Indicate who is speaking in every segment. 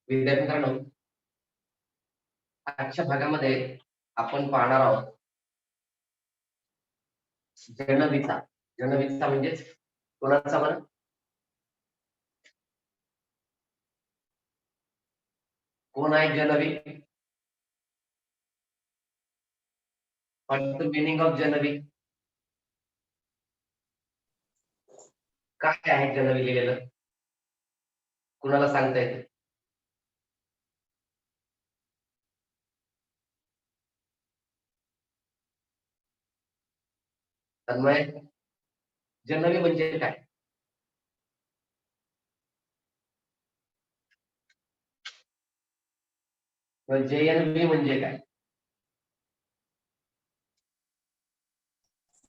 Speaker 1: विद्यार्थ्यांनो, आजच्या भागामध्ये आपण पाहणार आहोत जनविसा. जनविसा म्हणजेच कोणाचा बरं? कोण आहे Janvi? What the meaning of Janvi? काय आहे जनवी लिहिलेलं? कुणाला सांगता येते? तन्मय, जनवी म्हणजे काय? JNV म्हणजे काय?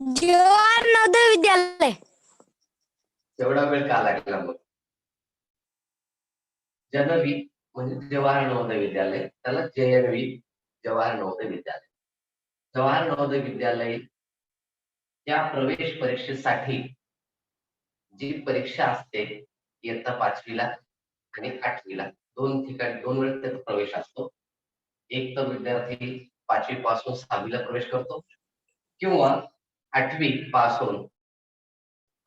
Speaker 2: जवाहर नवोदय विद्यालय.
Speaker 1: एवढा वेळ का लागला मग? जनवी म्हणजे जवाहर नवोदय विद्यालय, त्याला JNV जवाहर नवोदय विद्यालय. जवाहर नवोदय विद्यालय या प्रवेश परीक्षेसाठी जी परीक्षा असते इयत्ता 5वीला आणि 8वीला दोन ठिकाणी दोन वेळेस त्याचा प्रवेश असतो. एक तर विद्यार्थी 5वी पासून 6वीला प्रवेश करतो किंवा 8वी पास होऊन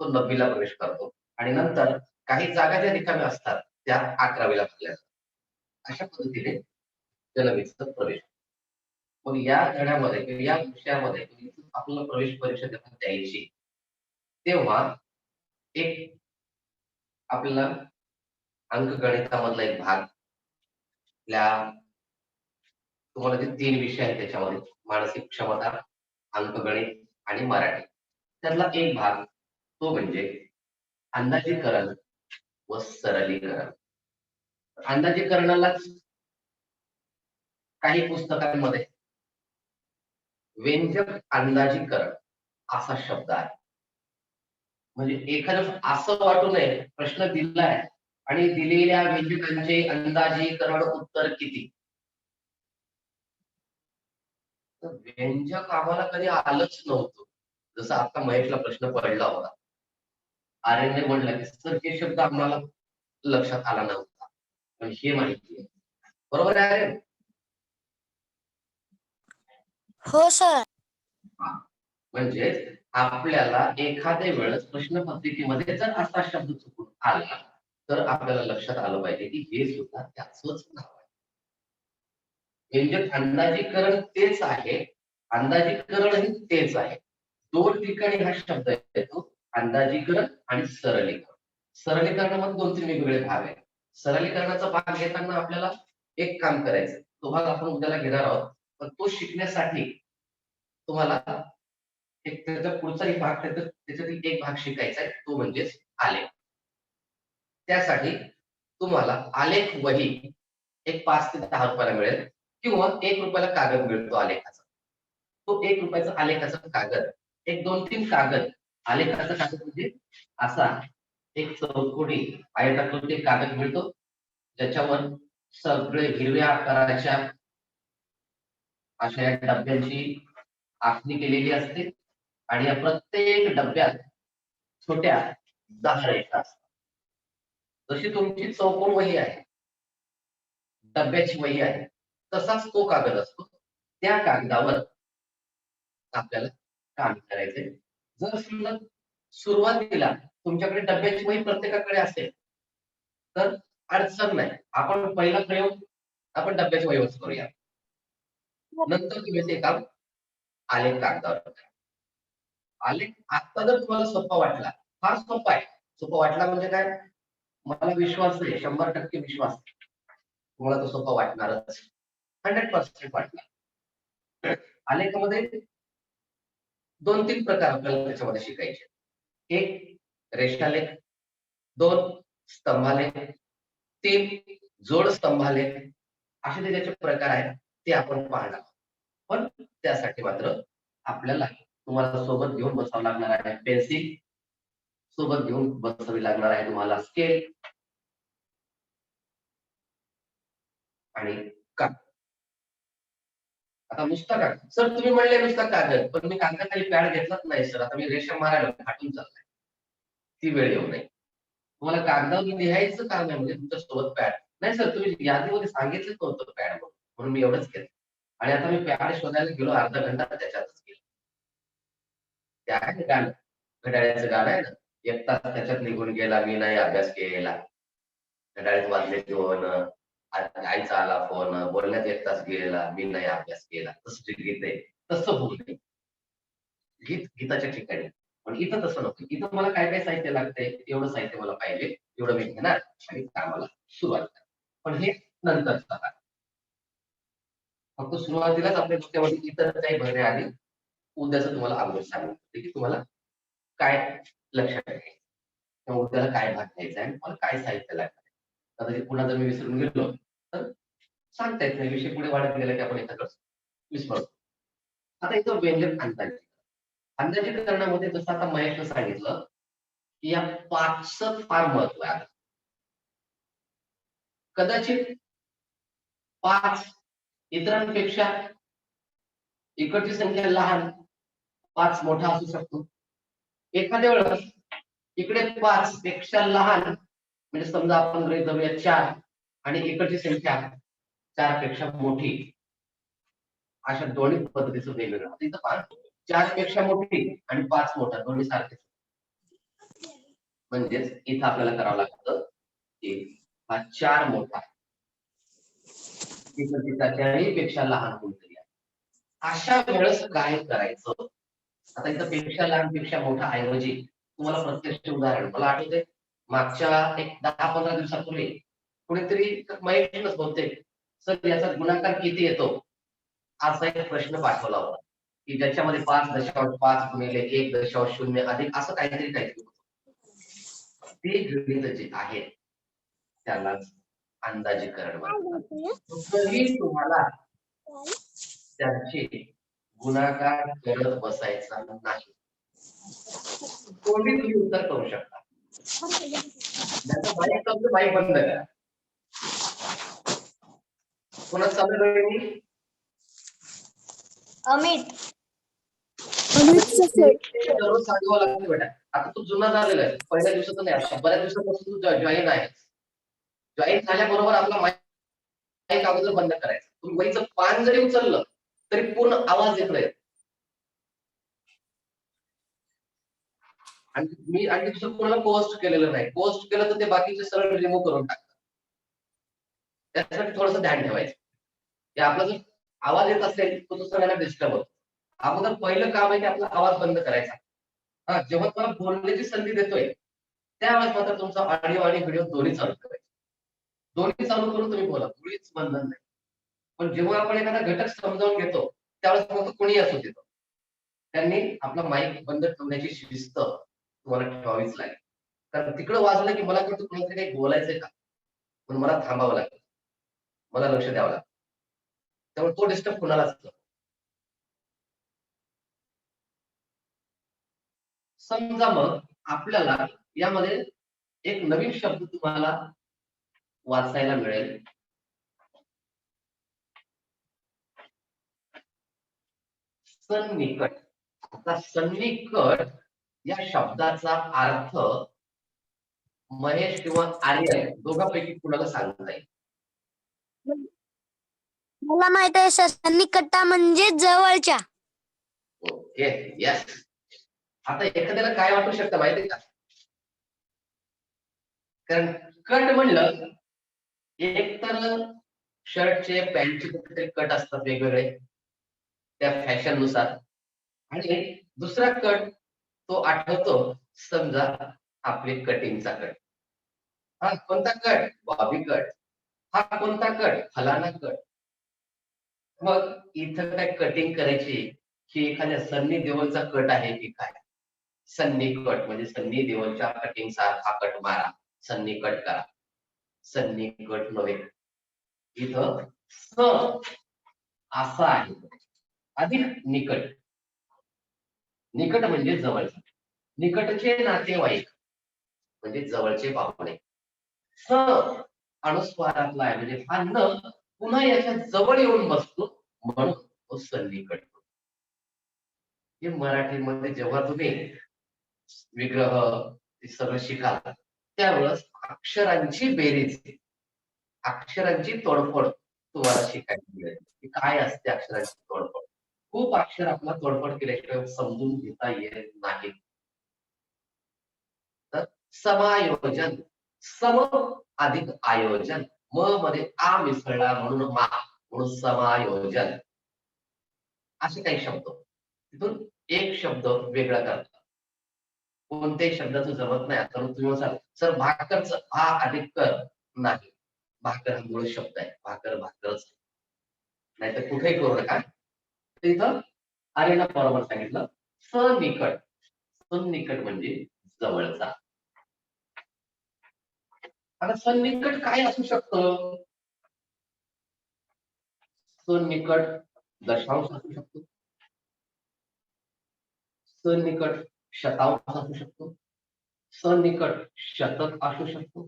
Speaker 1: तो 9वीला प्रवेश करतो आणि नंतर काही जागा ज्या रिकाम्या असतात त्या 11वीला भरल्या जातात. अशा पद्धतीने जनविचा प्रवेश. मग या धड्यामध्ये किंवा या विषयामध्ये आपल्याला प्रवेश परीक्षा जेव्हा द्यायची तेव्हा एक आपल्याला अंकगणितामधला एक भाग, तुम्हाला जे 3 विषय आहेत त्याच्यामध्ये मानसिक क्षमता, अंकगणित आणि मराठी, त्यातला एक भाग तो म्हणजे अंदाजीकरण व सरलीकरण. अंदाजीकरणालाच काही पुस्तकांमध्ये व्यंजक अंदाजीकरण असा शब्द आहे. म्हणजे एखादं असं वाटू नये प्रश्न दिलाय आणि दिलेल्या व्यंजकांचे अंदाजीकरण उत्तर किती. व्यंजक आम्हाला कधी आलंच नव्हतं. जसं आता महेशला प्रश्न पडला होता, आर्यनने म्हटलं की सर हे शब्द आम्हाला लक्षात आला नव्हता, पण हे माहिती आहे. बरोबर आहे आर्यन?
Speaker 2: हो सर.
Speaker 1: म्हणजे आपल्याला एखाद्या वेळेस प्रश्नपत्रिकेमध्ये जर असा शब्द चुकून आला तर आपल्याला लक्षात आलं पाहिजे की हे सुद्धा त्याचंच नाव आहे. व्यंजक अंदाजीकरण तेच आहे, अंदाजीकरण तेच आहे. दोन ठिकाणी हा शब्द येतो, अंदाजीकरण आणि सरलीकरण. सरलीकरणामध्ये 2-3 वेगवेगळे भाग आहेत. सरलीकरणाचा भाग घेताना आपल्याला एक काम करायचं, तो भाग आपण उद्याला घेणार आहोत, पण तो शिकण्यासाठी तुम्हाला एक त्याचा पुढचा एक भाग त्याच्यातील एक भाग शिकायचा आहे, तो म्हणजे आलेख. त्यासाठी तुम्हाला आलेख वही एक 5 ते 10 रुपयाला मिळेल किंवा 1 रुपयाला कागद मिळतो आलेखाचा. तो 1 रुपयाचा आलेखाचा कागद, एक 2-3 कागद. आलेखाचा कागद म्हणजे असा एक चौकोनी आयताकृती कागद मिळतो ज्याच्यावर सगळे हिरव्या आकाराच्या अशा या डब्यांची आखणी केलेली असते आणि या प्रत्येक डब्यात छोट्या 10 रेषा असतात. जशी तुमची चौकोन वही आहे, डब्याची वही आहे, तसाच तो कागद असतो. त्या कागदावर आपल्याला काम करायचंय. जर समजा सुरुवातीला तुमच्याकडे डब्याची वही प्रत्येकाकडे असेल तर अडचण नाही, आपण पहिला प्रयोग आपण डब्याची वहीवर करूया. नंतर तुम्ही ते काम आलेख कागदावर करा. आलेख आता जर तुम्हाला सोपा वाटला, फार सोपा आहे. सोपा वाटला म्हणजे काय, मला विश्वास आहे, 100% विश्वास तुम्हाला तो सोपा वाटणारच, 100% वाटणार. आलेखामध्ये 2-3 प्रकार आपल्याला त्याच्यामध्ये शिकायचे. एक रेषालेख, 2 स्तंभालेख, 3 जोड स्तंभालेख, असे त्याचे प्रकार आहेत, ते आपण पाहणार. पण त्यासाठी मात्र आपल्याला तुम्हाला सोबत घेऊन बसावं लागणार आहे पेन्सिल, सोबत घेऊन बसावी लागणार आहे तुम्हाला स्केल आणि कागद. आता नुसता कागद सर तुम्ही म्हणले नुसता कागद, पण मी कागदाखाली पॅड घेतलाच नाही सर. आता मी रेषा मारायला फाटून चाललाय, ती वेळ येऊ नये. तुम्हाला कागदावर लिहायचं काम आहे म्हणजे तुमच्या सोबत पॅड नाही सर, तुम्ही यादीमध्ये सांगितलंच नव्हतं पॅड म्हणून मी एवढंच केलं. आणि आता मी पॅड शोधायला गेलो, अर्धा घंटा त्याच्यातच गेलो. ते आहे ना गाणं, घड्याळाचं गाणं आहे ना, 1 तास त्याच्यात निघून गेला, मी नाही अभ्यास केला. घड्याळात वाजले 2, आईचा आला फोन, बोलण्यात 1 तास गेला, मी नाही अभ्यास केला. तसं जे गीत आहे तसं होऊ नये. गीत गीताच्या ठिकाणी. पण इथं तसं नको. इथं मला काय काय साहित्य लागतंय, एवढं साहित्य मला पाहिजे, एवढं मी घेणार आणि कामाला सुरुवात करणार. पण हे नंतरचा भाग. फक्त सुरुवातीलाच आपल्या डोक्यामध्ये इतर काही भरणे आली, उद्याचं तुम्हाला अगोदर सांगितलं की तुम्हाला काय लक्षात ठेवायचं किंवा उद्याला काय भाग घ्यायचा आहे आणि तुम्हाला काय साहित्य लागतं. कदाचित पुन्हा जर मी विसरून गेलो तर सांगता येत नाही. विषय पुढे वाढत गेला की आपण एखादं विस्मरतो. आता इथं व्यंजन अंदाजे. अंदाजीकरणामध्ये जसं आता महेशनं सांगितलं की या 5चं फार महत्व आहे. कदाचित 5 इतरांपेक्षा इकडची संख्या लहान, 5 मोठा असू शकतो. एखाद्या वेळेस इकडे 5 पेक्षा लहान, म्हणजे समजा आपण गृहीत धरूया 4 आणि इकडची संख्या 4 पेक्षा मोठी, अशा दोन्ही पद्धतीचं वेगवेगळं. इथं पहा, 4 पेक्षा मोठी आणि 5 मोठा दोन्ही सारखेच. म्हणजेच इथं आपल्याला करावं लागतं की हा 4 मोठा, इकडची 4 पेक्षा लहान कोणतरी आहे. अशा वेळेस काय करायचं? आता इथं पेक्षा लहान पेक्षा मोठा ऐवजी तुम्हाला प्रत्यक्ष उदाहरण मला आठवतंय, मागच्या एक 10-15 दिवसापूर्वी कुणीतरी महेशनच बहुतेक, सर याचा गुणाकार किती येतो असा एक प्रश्न पाठवला होता की ज्याच्यामध्ये 5.5 गुणिले 1.0 अधिक असं काहीतरी होतं. ते गणित जे आहे त्यालाच अंदाजीकरण म्हणतात. तरी तुम्हाला त्याचे गुणाकार करत बसायचा नाही. कोणी तुम्ही उत्तर करू शकता. ज्याचा बाईक बंद करा. कोणाचं चालू आहे?
Speaker 2: अमित.
Speaker 1: दररोज सांगावं लागतं बेटा. आता तू जुना झालेला आहे. पहिल्या दिवसाचं नाही, आता बऱ्याच दिवसापासून तू जॉईन आहे. जॉईन झाल्याबरोबर आपला माईक अगोदर बंद करायचा. तुम्ही वहीचं पान जरी उचललं तरी पूर्ण आवाज येत नाही. आणि मी आणि दुसरं कोणाला पोस्ट केलेलं नाही. पोस्ट केलं तर ते बाकीचे सरळ रिमूव्ह करून टाकतात. त्यासाठी थोडंसं ध्यान ठेवायचं की आपला जर आवाज येत असेल तर तो सगळ्यांना डिस्टर्ब होतो. अगोदर पहिलं काम आहे की आपला आवाज बंद करायचा. हा, जेव्हा तुम्हाला बोलण्याची संधी देतोय त्यावेळेस मात्र तुमचा ऑडिओ आणि व्हिडिओ दोन्ही चालू करायचे. दोन्ही चालू करून तुम्ही बोला, मुळीच बंधन नाही. पण जेव्हा आपण एखादा घटक समजावून घेतो त्यावेळेस फक्त कोणी असू देतो, त्यांनी आपला माईक बंद ठेवण्याची शिस्त तुम्हाला ठेवावीच लागेल. कारण तिकडं वाजलं की मला कळतं कुणाला काही बोलायचंय का, पण मला थांबावं लागेल, मला लक्ष द्यावं लागेल. त्यामुळे तो डिस्टर्ब कुणालाच नको. समजा मग आपल्याला यामध्ये एक नवीन शब्द तुम्हाला वाचायला मिळेल. सन्निकट. आता सन्निकट या शब्दाचा अर्थ महेश किंवा आर्य दोघांपैकी कुणाला सांगता येईल?
Speaker 2: मला माहित आहे सर, सन्निकट्टा म्हणजे जवळच्या.
Speaker 1: Okay, yes. आता एखाद्याला काय वाटू शकतं माहितीये का? कारण कट म्हणलं, एक तर शर्टचे पॅन्टचे कट असतात वेगवेगळे त्या फॅशन नुसार, आणि दुसरा कट तो आठवतो समजा आपली कटिंगचा कट. हा कोणता कट? बॉबी कट. हा कोणता कट? फलाना कट. मग इथं काय कटिंग करायची की एखाद्या सन्नी देओलचा कट आहे की काय? सन्नी कट म्हणजे सन्नी देओलच्या कटिंग सारखा कट मारा, सन्नी कट करा. सन्नी कट नव्हे, इथं स असा आहे. अधिक निकट. निकट म्हणजे जवळ. निकटचे नातेवाईक म्हणजे जवळचे पाहुणे. स अनुस्वारातला आहे, म्हणजे हा न पुन्हा याच्या जवळ येऊन बसतो म्हणून तो सन्निकट. हे मराठीमध्ये जेव्हा तुम्ही विग्रह हे सगळं शिकाल त्यावेळेस अक्षरांची बेरीज अक्षरांची तोडफोड तुम्हाला शिकायला मिळेल की काय असते अक्षरांची तोडफोड. खूप अक्षर आपला तोडफोड केल्याशिवाय समजून घेता येत नाही. तर समायोजन, सम अधिक आयोजन, म मध्ये आ मिसळला म्हणून मा, म्हणून समायोजन. असे काही शब्द तिथून एक शब्द वेगळा करतात. कोणत्याही शब्दाचं जमत नाही आता तुम्ही म्हणाल सर भाकरचं हा अधिक कर नाही. भाकर हा मूळ शब्द आहे. भाकर भाकरच नाही तर कुठेही करू नका. इथं आर्यला बरोबर सांगितलं. सनिकट, सन्निकट म्हणजे जवळचा. आता सन्निकट काय असू शकतं? सन्निकट दशांश असू शकतो, सन्निकट शतांश असू शकतो, सन्निकट शतक असू शकतो.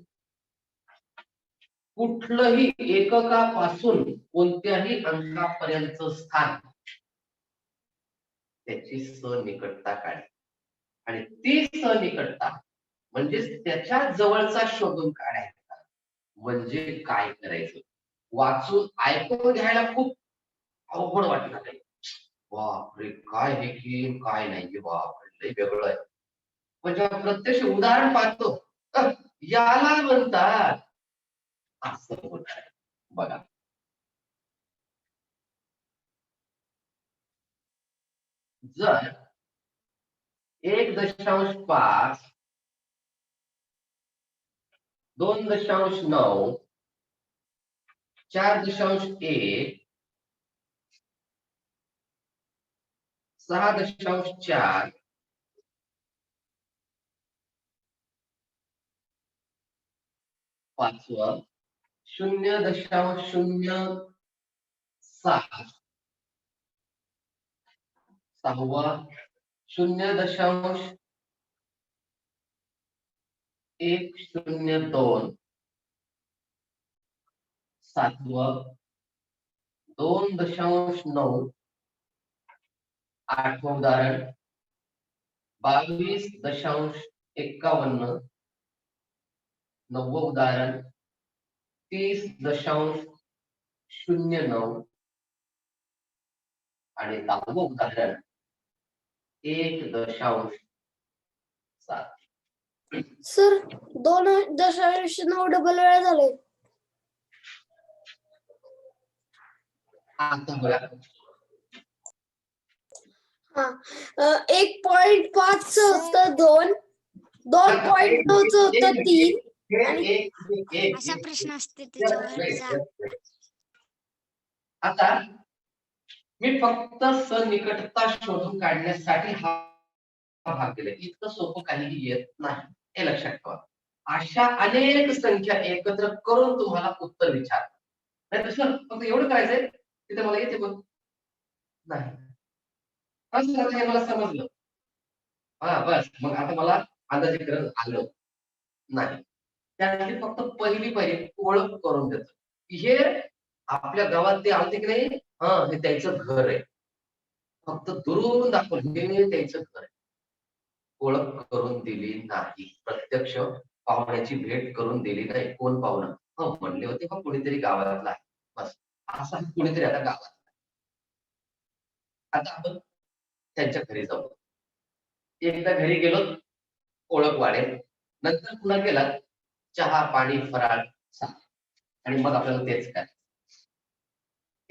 Speaker 1: कुठलंही एककापासून कोणत्याही अंकापर्यंत स्थान त्याची सनिकटता काय आणि ती सनिकटता म्हणजेच त्याच्या जवळचा शोधून काढायचा. म्हणजे काय करायचं? वाचून ऐकून घ्यायला खूप अवघड वाटणार आहे. बापरे काय हे की काय नाही, बापरे लय वेगळं आहे. म्हणजे प्रत्यक्ष उदाहरण पाहतो याला म्हणतात असं होत आहे. बघा जर 1.5, 2.9, 4.1, 6.4, 5वा 0.06, 6वा 0.102, 7वा 2.9, 8वं उदाहरण 22.51, 9वं उदाहरण 30.09 आणि 10वं उदाहरण 1.7.
Speaker 2: सर 2.9 डबल वेळा झाले.
Speaker 1: आता बघा
Speaker 2: 1.5 होतं 2, 2.9 होतं 3 आणि
Speaker 3: असा प्रश्न असते त्याच्यावर
Speaker 1: आता मी फक्त सनिकटता शोधून काढण्यासाठी हा भाग दिलाय. इतकं सोपं काहीही येत नाही हे लक्षात ठेवा. अशा अनेक संख्या एकत्र करून तुम्हाला उत्तर विचार नाही तसं फक्त एवढं करायचंय तिथे मला येते पण नाही असं आता हे मला समजलं. हा बस मग आता मला अंदाजीकरण आलं नाही. त्यासाठी फक्त पहिली ओळख करून देतो. हे आपल्या गावात ते आलते की नाही हे त्याचं घर आहे. फक्त दुरून दाखवलं हे त्याचं घर आहे. ओळख करून दिली नाही. प्रत्यक्ष पाहुण्याची भेट करून दिली नाही. कोण पाहुणं? म्हणले होते का कोणीतरी गावातला आहे. बस असा कोणीतरी आता गावात. आता आपण त्यांच्या घरी जाऊ. एकदा घरी गेलो ओळख वाढेल. नंतर पुन्हा गेला चहा पाणी फराळ आणि मग आपल्याला तेच काय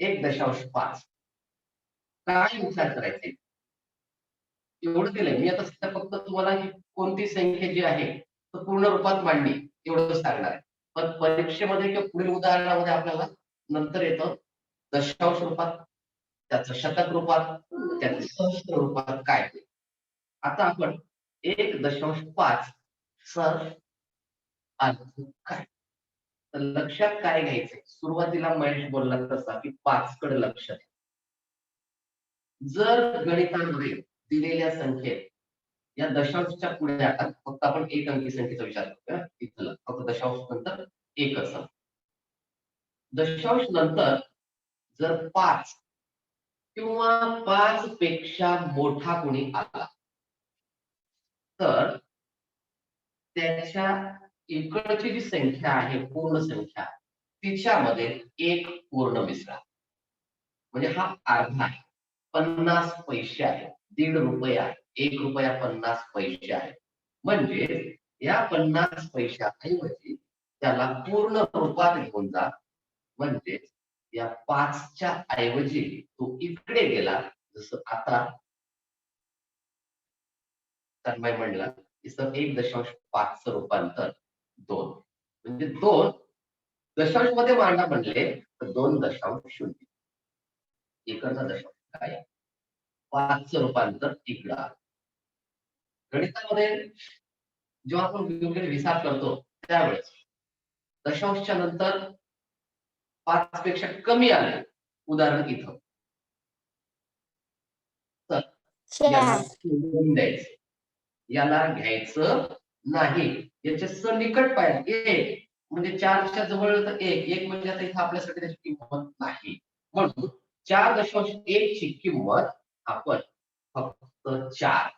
Speaker 1: 1.5 काय विचार करायचे एवढं केलंय मी. आता सध्या फक्त तुम्हाला ही कोणती संख्या जी आहे तर पूर्ण रूपात मांडणी एवढं सांगणार आहे. पण परीक्षेमध्ये किंवा पुढील उदाहरणामध्ये आपल्याला नंतर येतं दशांश रूपात, त्याचं शतक रूपात, त्याचं सहस्त्र रूपात काय. आता आपण 1.5 सर अर्थ काय. तर लक्षात काय घ्यायचंय सुरुवातीला महेश बोलला तसा की 5 कडे लक्ष द्या. जर गणितामध्ये दिलेल्या संख्येत या दशांशच्या पुढे आता फक्त आपण एक अंकी संख्येचा विचार करतोय. इथलं फक्त दशांश नंतर एकच. दशांश नंतर जर 5 किंवा 5 पेक्षा मोठा कोणी आला तर त्याच्या इकडची जी संख्या आहे पूर्ण संख्या तिच्यामध्ये एक पूर्ण मिसळा, म्हणजे हा अर्धा आहे, 50 पैसे आहे, 1.5 रुपये आहे, 1 रुपया 50 पैसे आहे. म्हणजे या 50 पैशाऐवजी त्याला पूर्ण रूपात घेऊन जा. म्हणजे या 5च्या ऐवजी तो इकडे गेला, जसं आता तन्मय म्हणला इथं 1.5 रूपांतर 2, म्हणजे 2 दशांश मध्ये मांडा म्हणले तर 2.0 इकडचा दशांश काय, 5चं रूपांतर इकडं. गणितामध्ये जेव्हा आपण योग्य हिसाब करतो त्यावेळेस दशांशच्या नंतर 5 पेक्षा कमी आले, उदाहरण इथं, तर याला सोडून द्यायचं, याला घ्यायचं नाही. याच्या सनिकट पाहिजे 1, म्हणजे 4च्या जवळ तर 1 म्हणजे आता इथं आपल्यासाठी त्याची किंमत नाही, म्हणून 4.1 ची किंमत आपण फक्त 4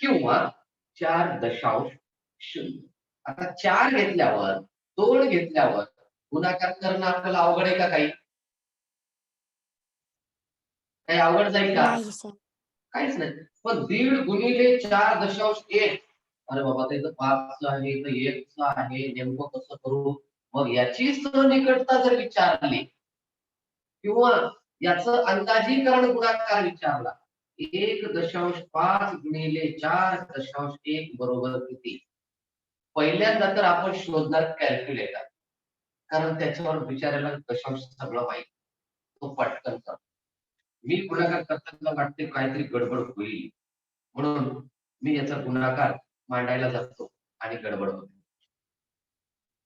Speaker 1: किंवा 4.0. आता 4 घेतल्यावर 2 घेतल्यावर गुणाकार करणं आपल्याला अवघड आहे का? काही अवघड जाईल का?
Speaker 3: नाही सर.
Speaker 1: काहीच नाही. पण 1.5 गुणिले 4.1, अरे बाबा ते 5 आहे, इथं 1 आहे, नेमकं कसं करू? मग याची सनिकटता जर विचारली किंवा याचं अंदाजीकरण गुणाकार विचारला, 1.5 गुणिले 4.1 बरोबर किती? पहिल्यांदा तर आपण शोधणार कॅल्क्युलेटर, कारण त्याच्यावर विचारायला दशांश सगळं माहिती, तो पटकन करतो. मी गुणाकार करताना वाटते काहीतरी गडबड होईल, म्हणून मी याचा गुणाकार मांडायला जातो आणि गडबड होते.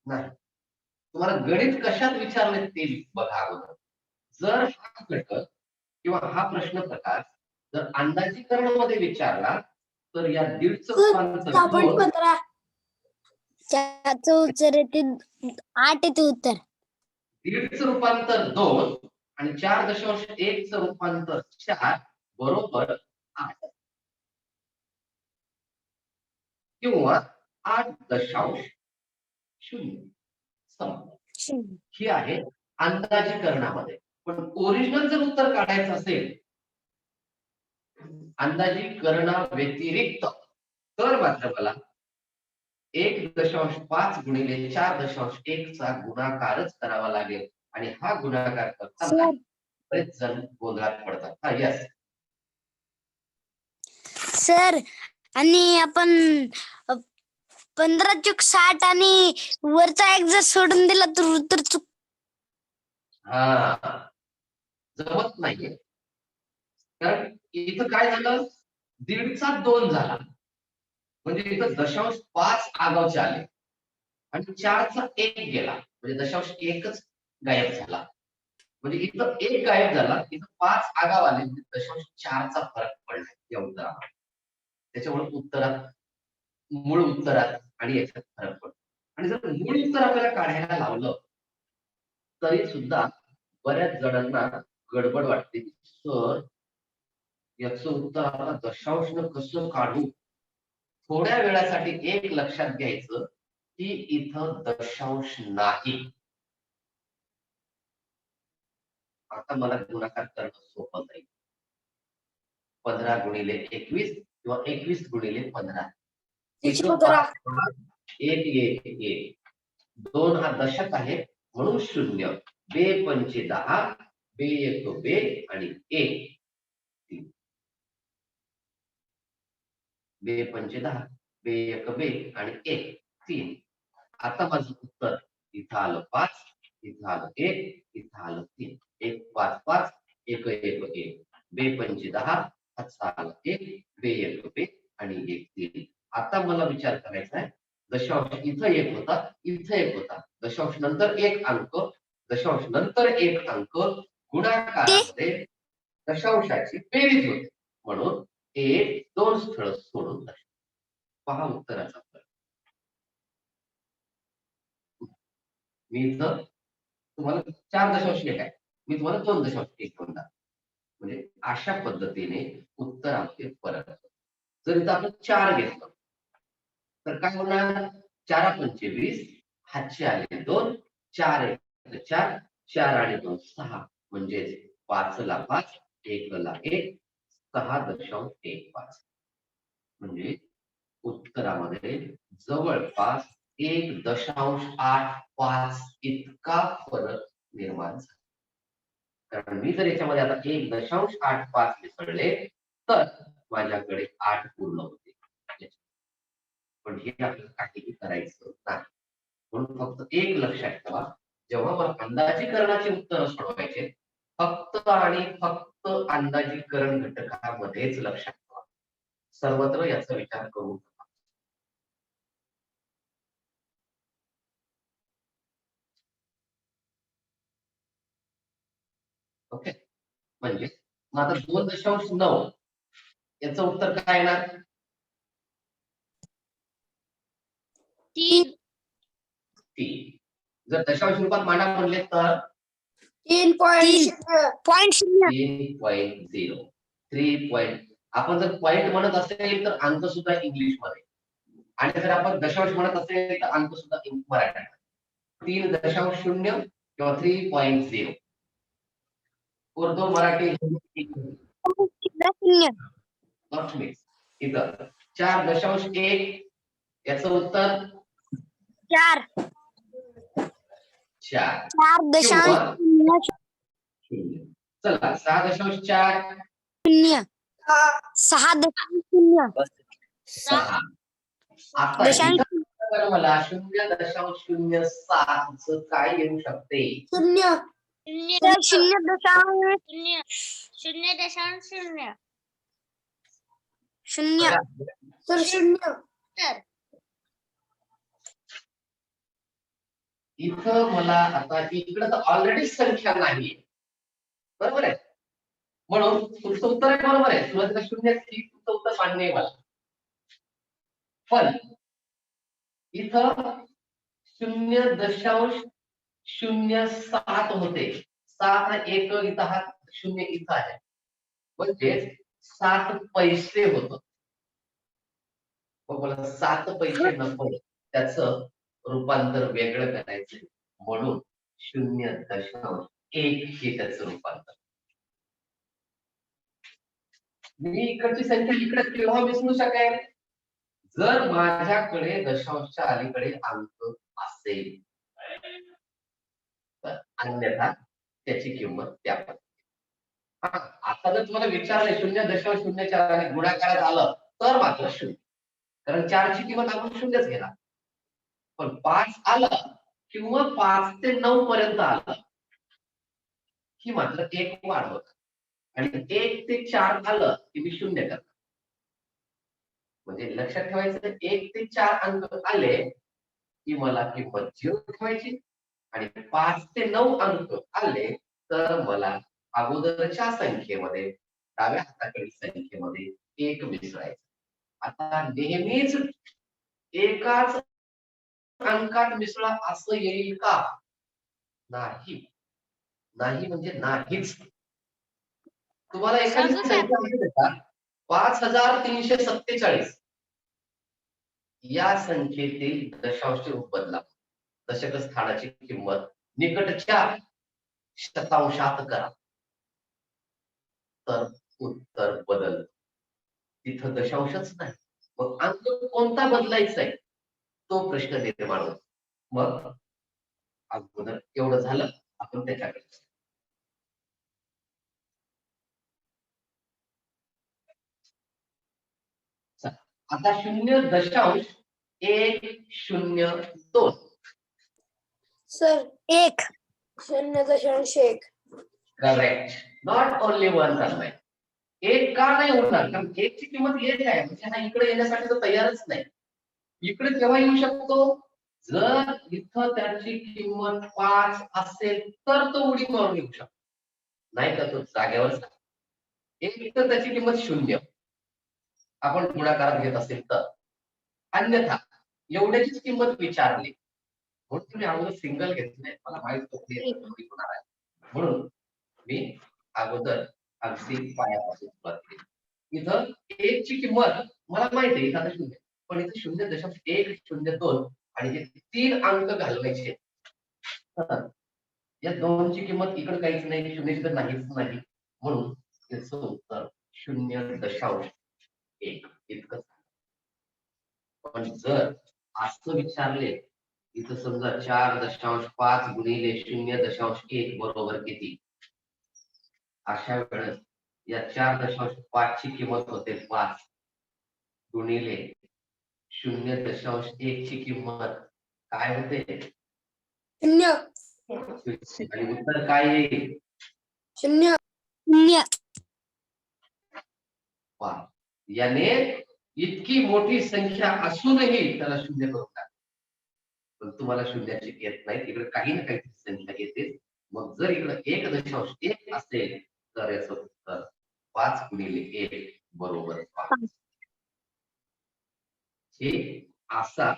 Speaker 1: नाही, तुम्हाला गणित कशात विचारले ते बघा अगोदर. जर हा घटक किंवा हा प्रश्न प्रकार जर अंदाजीकरण मध्ये विचारला तर या 1.5चं रूपांतर 2,
Speaker 2: त्याचं उत्तर येते 8 येते उत्तर.
Speaker 1: 1.5चं रूपांतर 2 आणि 4.1चं रूपांतर 4 बरोबर 8 किंवा 8.0. ही आहे अंदाजीकरणामध्ये. पण ओरिजिनल जर उत्तर काढायचं असेल अंदाजीकरणा व्यतिरिक्त, तर मात्र मला 1.5 गुणिले 4.1 चा गुणाकारच करावा लागेल, आणि हा गुणाकार करताना बरेच जण गोंधळात पडतात. हा यस
Speaker 2: सर, आणि आपण 15 × 60 आणि वरचा एक जर सोडून दिला तर उत्तर चुक.
Speaker 1: हा, जमत नाहीये, कारण इथं काय झालं, 1.5चा 2 झाला, म्हणजे इथं 0.5 आगाऊचे आले आणि 4चा 1 गेला, म्हणजे 0.1च गायब झाला. म्हणजे इथं 1 गायब झाला, इथं 5 आगाव आले, म्हणजे 0.4चा फरक पडला या उत्तरामध्ये. त्याच्यामुळे उत्तरात, मूळ उत्तरात आणि याच्यात फरक पडतो. आणि जर मूळ उत्तर आपल्याला काढायला लावलं तरी सुद्धा बऱ्याच जणांना गडबड वाटते. सर, याचं उत्तर आता दशांशनं कसं काढू? थोड्या वेळासाठी एक लक्षात घ्यायचं की इथं दशांश नाही. आता मला गुणाकार करणं सोपं जाईल. 15 गुणिले 21 किंवा 21 गुणिले 15. 1 1 1 2 हा दशक आहे, म्हणून 0. 2 पंचे 10, 2 1 2 आणि 1 3. 2 पंचे 10, 2 1 2 आणि 1 3. आता माझं उत्तर इथं आलं 5, इथं आलं 1, इथं आलं 3. 1 5 5, 1 1 1. 2 पंचे 10, हातचा आला 1, 2 1 2 आणि 1 3. आता मला विचार करायचा आहे, दशांश इथं 1 होता, इथं 1 होता, दशांश नंतर 1 अंक, दशांश नंतर 1 अंक, गुणाकारामध्ये दशांशाची बेरीज होते, म्हणून 1 2 स्थळ सोडून दशांश. पहा उत्तराचा फरक. मी इथं तुम्हाला 4.1 आहे, मी तुम्हाला 2.1 म्हणणार, म्हणजे अशा पद्धतीने उत्तरामध्ये फरक असतो. जर इथं आपण 4 घेतलं तर काय होणार, 4 पंचे 20, हातचे आले 2, 4 1 4, 4 आणि 2 6 म्हणजे 5 ला 5, 1 ला 1, 6.15 म्हणजे उत्तरामध्ये जवळपास 1.85 इतका फरक निर्माण झाला. कारण मी जर याच्यामध्ये आता 1.85 मिसळले तर माझ्याकडे 8 पूर्ण होते. पण हे आपल्याला काहीही करायचं नाही. म्हणून फक्त एक लक्षात ठेवा, जेव्हा मला अंदाजीकरणाची उत्तर सोडवायचे फक्त आणि फक्त अंदाजीकरण घटकामध्येच लक्षात ठेवा. सर्वत्र याचा विचार करू नका. ओके, म्हणजे मग आता 2.9 याचं उत्तर काय येणार?
Speaker 2: 3
Speaker 1: 3. जर दशांश रूपात मांडा म्हणले तर
Speaker 2: 3.0
Speaker 1: 3.0 3. आपण जर पॉइंट म्हणत असेल तर अंक सुद्धा इंग्लिश मध्ये, आणि जर आपण दशांश म्हणत असेल तर अंक सुद्धा मराठी 3.0 किंवा 3.0. उर्दू मराठी इथं 4.1 याचं उत्तर
Speaker 2: 4
Speaker 1: 4.
Speaker 2: 4.0
Speaker 1: चला 6.4
Speaker 2: 6.0
Speaker 1: 6. आता इथं बघा मला 0.07 च काय येऊ शकते?
Speaker 2: 0
Speaker 1: इथं मला आता इकडं तर ऑलरेडी संख्या नाही, बरोबर आहे. म्हणून तुमचं उत्तर आहे बरोबर आहे. सुरुवातीला 0 तुमचं उत्तर मान्य आहे मला. पण इथं 0.07 होते. 7 हा 1 इथं, हा 0 इथं आहे, म्हणजे 7 पैसे होत. मला 7 पैसे नको, त्याचं रूपांतर वेगळं करायचं, म्हणून 0.1 हे त्याचं रूपांतर. मी इकडची संख्या इकडे केव्हा विसरू शकेल? जर माझ्याकडे दशांशच्या अलीकडे अंक असेल तर, अन्यथा त्याची किंमत त्या पद्धतीने. आता जर तुम्हाला विचारले 0.04 आणि गुणाकारात आलं तर मात्र 0, कारण 4 ची किंमत आपण 0च घेणार. पण 5 आलं किंवा 5 ते 9 पर्यंत आलं की मात्र 1 वाढवत, आणि 1 ते 4 आलं की मी 0 करणार. म्हणजे लक्षात ठेवायचं 1 ते 4 अंक आले की मला किंमत 0 ठेवायची, आणि 5 ते 9 अंक आले तर मला अगोदरच्या संख्येमध्ये, डाव्या हाताकडील संख्येमध्ये 1 मिसळायचं. आता नेहमीच एकाच अंकात मिसळा असं येईल का? नाही. नाही म्हणजे नाहीच. तुम्हाला एखादी संख्या माहिती आहे का? 5347 या संख्येतील दशांश रूप बदला. दशक स्थानाची किंमत निकटच्या शतांशात करा तर उत्तर बदल. तिथं दशांशच नाही, मग अंक कोणता बदलायचा आहे तो प्रश्न निर्माण होतो. मग अगोदर एवढं झालं, आपण त्याच्याकडे आता 0.102
Speaker 2: sir 1 0.1
Speaker 1: correct. Not only one करणार. 1 का नाही होणार? कारण 1 ची किंमत 1 आहे, म्हणजे हा इकडे येण्यासाठी तर तयारच नाही. इकडे केव्हा येऊ शकतो? जर इथं त्याची किंमत 5 असेल तर तो उडी मारून येऊ शकतो, नाही तर तो जागेवरच. एक तर त्याची किंमत 0 आपण गुणाकारात घेत असेल तर, अन्यथा एवढ्याचीच किंमत विचारली म्हणून तुम्ही अगोदर सिंगल घेतले. मला माहित होणार आहे, म्हणून मी अगोदर अगदी पायापासून सुरुवात केली. इथं 1 ची किंमत मला माहिती आहे, इथं 0, पण इथे 0.102 आणि हे 3 अंक घालवायचे. या 2ची किंमत इकडे काहीच नाही, 0 सुद्धा नाहीच नाही, म्हणून याचं उत्तर 0.1 इतकंच. पण जर असं विचारले, इथं समजा 4.5 गुणिले 0.1 बरोबर किती, अशा वेळेस या 4.5 ची किंमत होते 5 गुणिले 0.1 ची किंमत काय होते,
Speaker 2: 0
Speaker 1: आणि उत्तर काय येईल,
Speaker 2: 0
Speaker 1: 5. याने इतकी मोठी संख्या असूनही त्याला 0 करून टाक. पण तुम्हाला शून्याची येत नाही, इकडे काही ना काही संख्या येते. मग जर इकडे 1.1 असेल तर याचं उत्तर 5 गुणिले 1 बरोबर 5. हे असा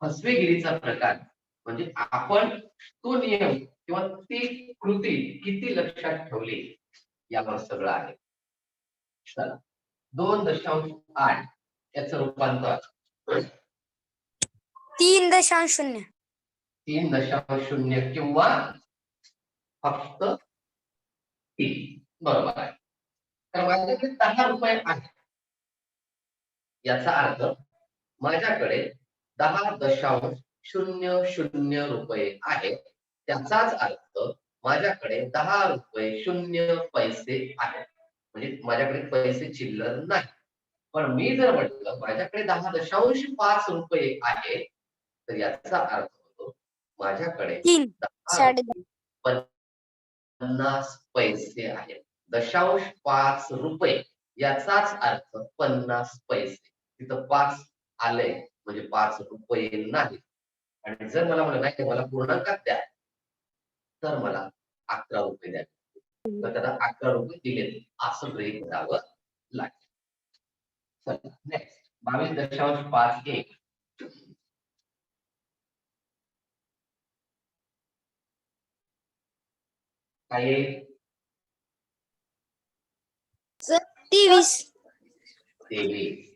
Speaker 1: फसवेगिरीचा प्रकार, म्हणजे आपण तो नियम किंवा ती कृती किती लक्षात ठेवली यावर सगळं आहे. चला 2.8 याचं रूपांतर
Speaker 2: 3.0
Speaker 1: 3.0 किंवा फक्त 3 बरोबर आहे. तर माझ्याकडे 10 रुपये आहे, याचा अर्थ माझ्याकडे 10.00 रुपये आहे. त्याचाच अर्थ माझ्याकडे 10 रुपये 0 पैसे आहेत, म्हणजे माझ्याकडे पैसे चिल्लर नाही. पण मी जर म्हटलं माझ्याकडे 10.5 रुपये आहे, तर याचा अर्थ होतो माझ्याकडे
Speaker 2: 3
Speaker 1: 10 रुपये 50 पैसे आहेत. 0.5 रुपये याचाच अर्थ 50 पैसे. तिथं 5 आले म्हणजे 5 रुपये नाही. आणि जर मला म्हणलं नाही मला पूर्णांकात द्या, तर मला 11 रुपये द्या. तर त्याला 11 रुपये दिले असं गृहीत धरावं लागेल. चला नेक्स्ट 22.51 काय
Speaker 2: 23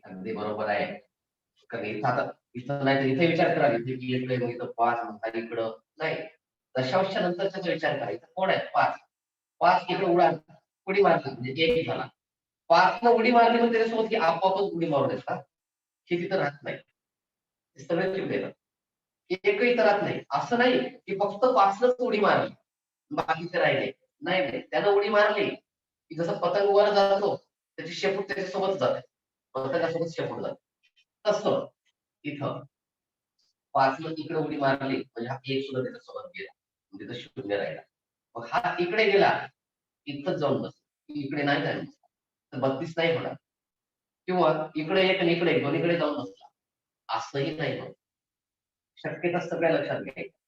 Speaker 1: अगदी बरोबर आहे. कारण इथं आता इथं नाही तर इथे विचार करा, इथे की येतोय मग इथं 5 म्हणता इकडं नाही, दशांशच्या नंतरचा विचार करायचा. कोण आहे 5 इकडे उडी मारली म्हणजे 1 झाला. 5 न उडी मारली म्हणजे त्याच्यासोबत की आपोआपच उडी मारून येतात, हे तिथं राहत नाही. सगळे चिव देतात, एकही इथं राहत नाही. असं नाही की फक्त 5नच उडी मारली बाकीचे राहिले, नाही त्यानं उडी मारली की जसं पतंग वर जातो त्याची शेपूट त्याच्यासोबत जाते, पतंगासोबत शेपूट जाते, तसं इथं 5 इकडे उडी मारली म्हणजे हा 1 सुद्धा त्याच्यासोबत गेला, म्हणजे तो 0 राहिला. मग हा इकडे गेला, इथंच जाऊन बस, इकडे नाही जाईल तर 32 नाही होणार. किंवा इकडे 1 आणि इकडे 1 दोन्हीकडे जाऊन बसला, असंही नाही होत. शक्यता सगळ्या लक्षात घ्यायच्या.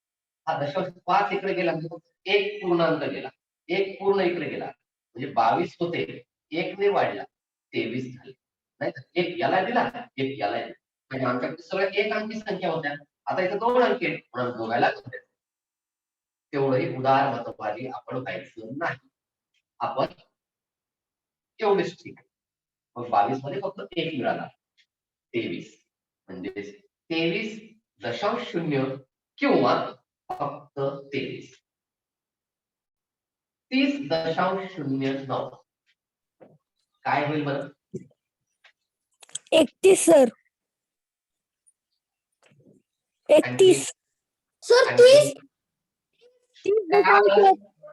Speaker 1: हा 0.5 इकडे गेला म्हणजे फक्त 1 पूर्णांक गेला, 1 पूर्ण इकडे गेला म्हणजे 22 होते, 1 ने वाढला 23 झाले. नाही तर 1 याला दिला 1 याला दिला, म्हणजे आमच्याकडे सगळ्या 1 अंकी संख्या होत्या. आता इथं 2 अंकी आहेत म्हणून दोघायला तेवढंही उदार मतवादी आपण व्हायचं नाही. आपण एवढेच ठीक आहे. मग 22 मध्ये फक्त 1 मिळाला 23, म्हणजे 23.0 किंवा फक्त 23. 30.09 काय होईल बरं?
Speaker 2: 31 सर 31 सर
Speaker 1: आणखी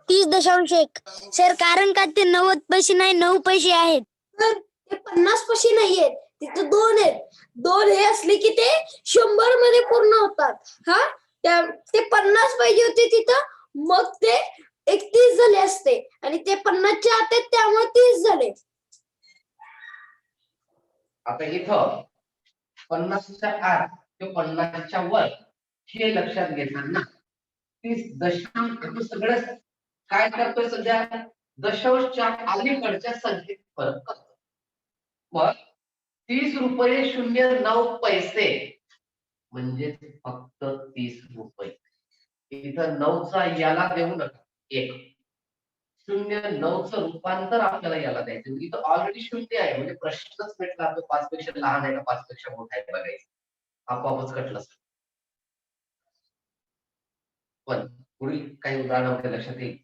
Speaker 2: 30.1 सर, कारण का ते 90 पैसे नाही 9 पैसे आहेत. सर ते 50 पैसे नाहीयेत, तिथे 2 आहेत. 2 हे असले की ते 100 मध्ये पूर्ण होतात. हा ते 50 पाहिजे होते तिथं, मग ते 31 झाले असते आणि ते 50 च्या आत आहेत त्यामुळे 30 झाले.
Speaker 1: आता इथं 50च्या आत किंवा 50च्या वर हे लक्षात घेताना 30 दशांश सगळं काय करतोय सध्या, दशांशच्या अलीकडच्या संख्येत फरक करतो. मग 30 रुपये 0.9 पैसे म्हणजे फक्त 30 रुपये. इथं 9चा याला देऊ नका, 1 0.9चं रूपांतर आपल्याला याला द्यायचं. इथं ऑलरेडी 0 आहे म्हणजे प्रश्नच मिटला. तो 5 पेक्षा लहान आहे का 5 पेक्षा मोठा आहे बघायचं, आपोआपच कटलं. पण पुढील काही उदाहरणामध्ये लक्षात येईल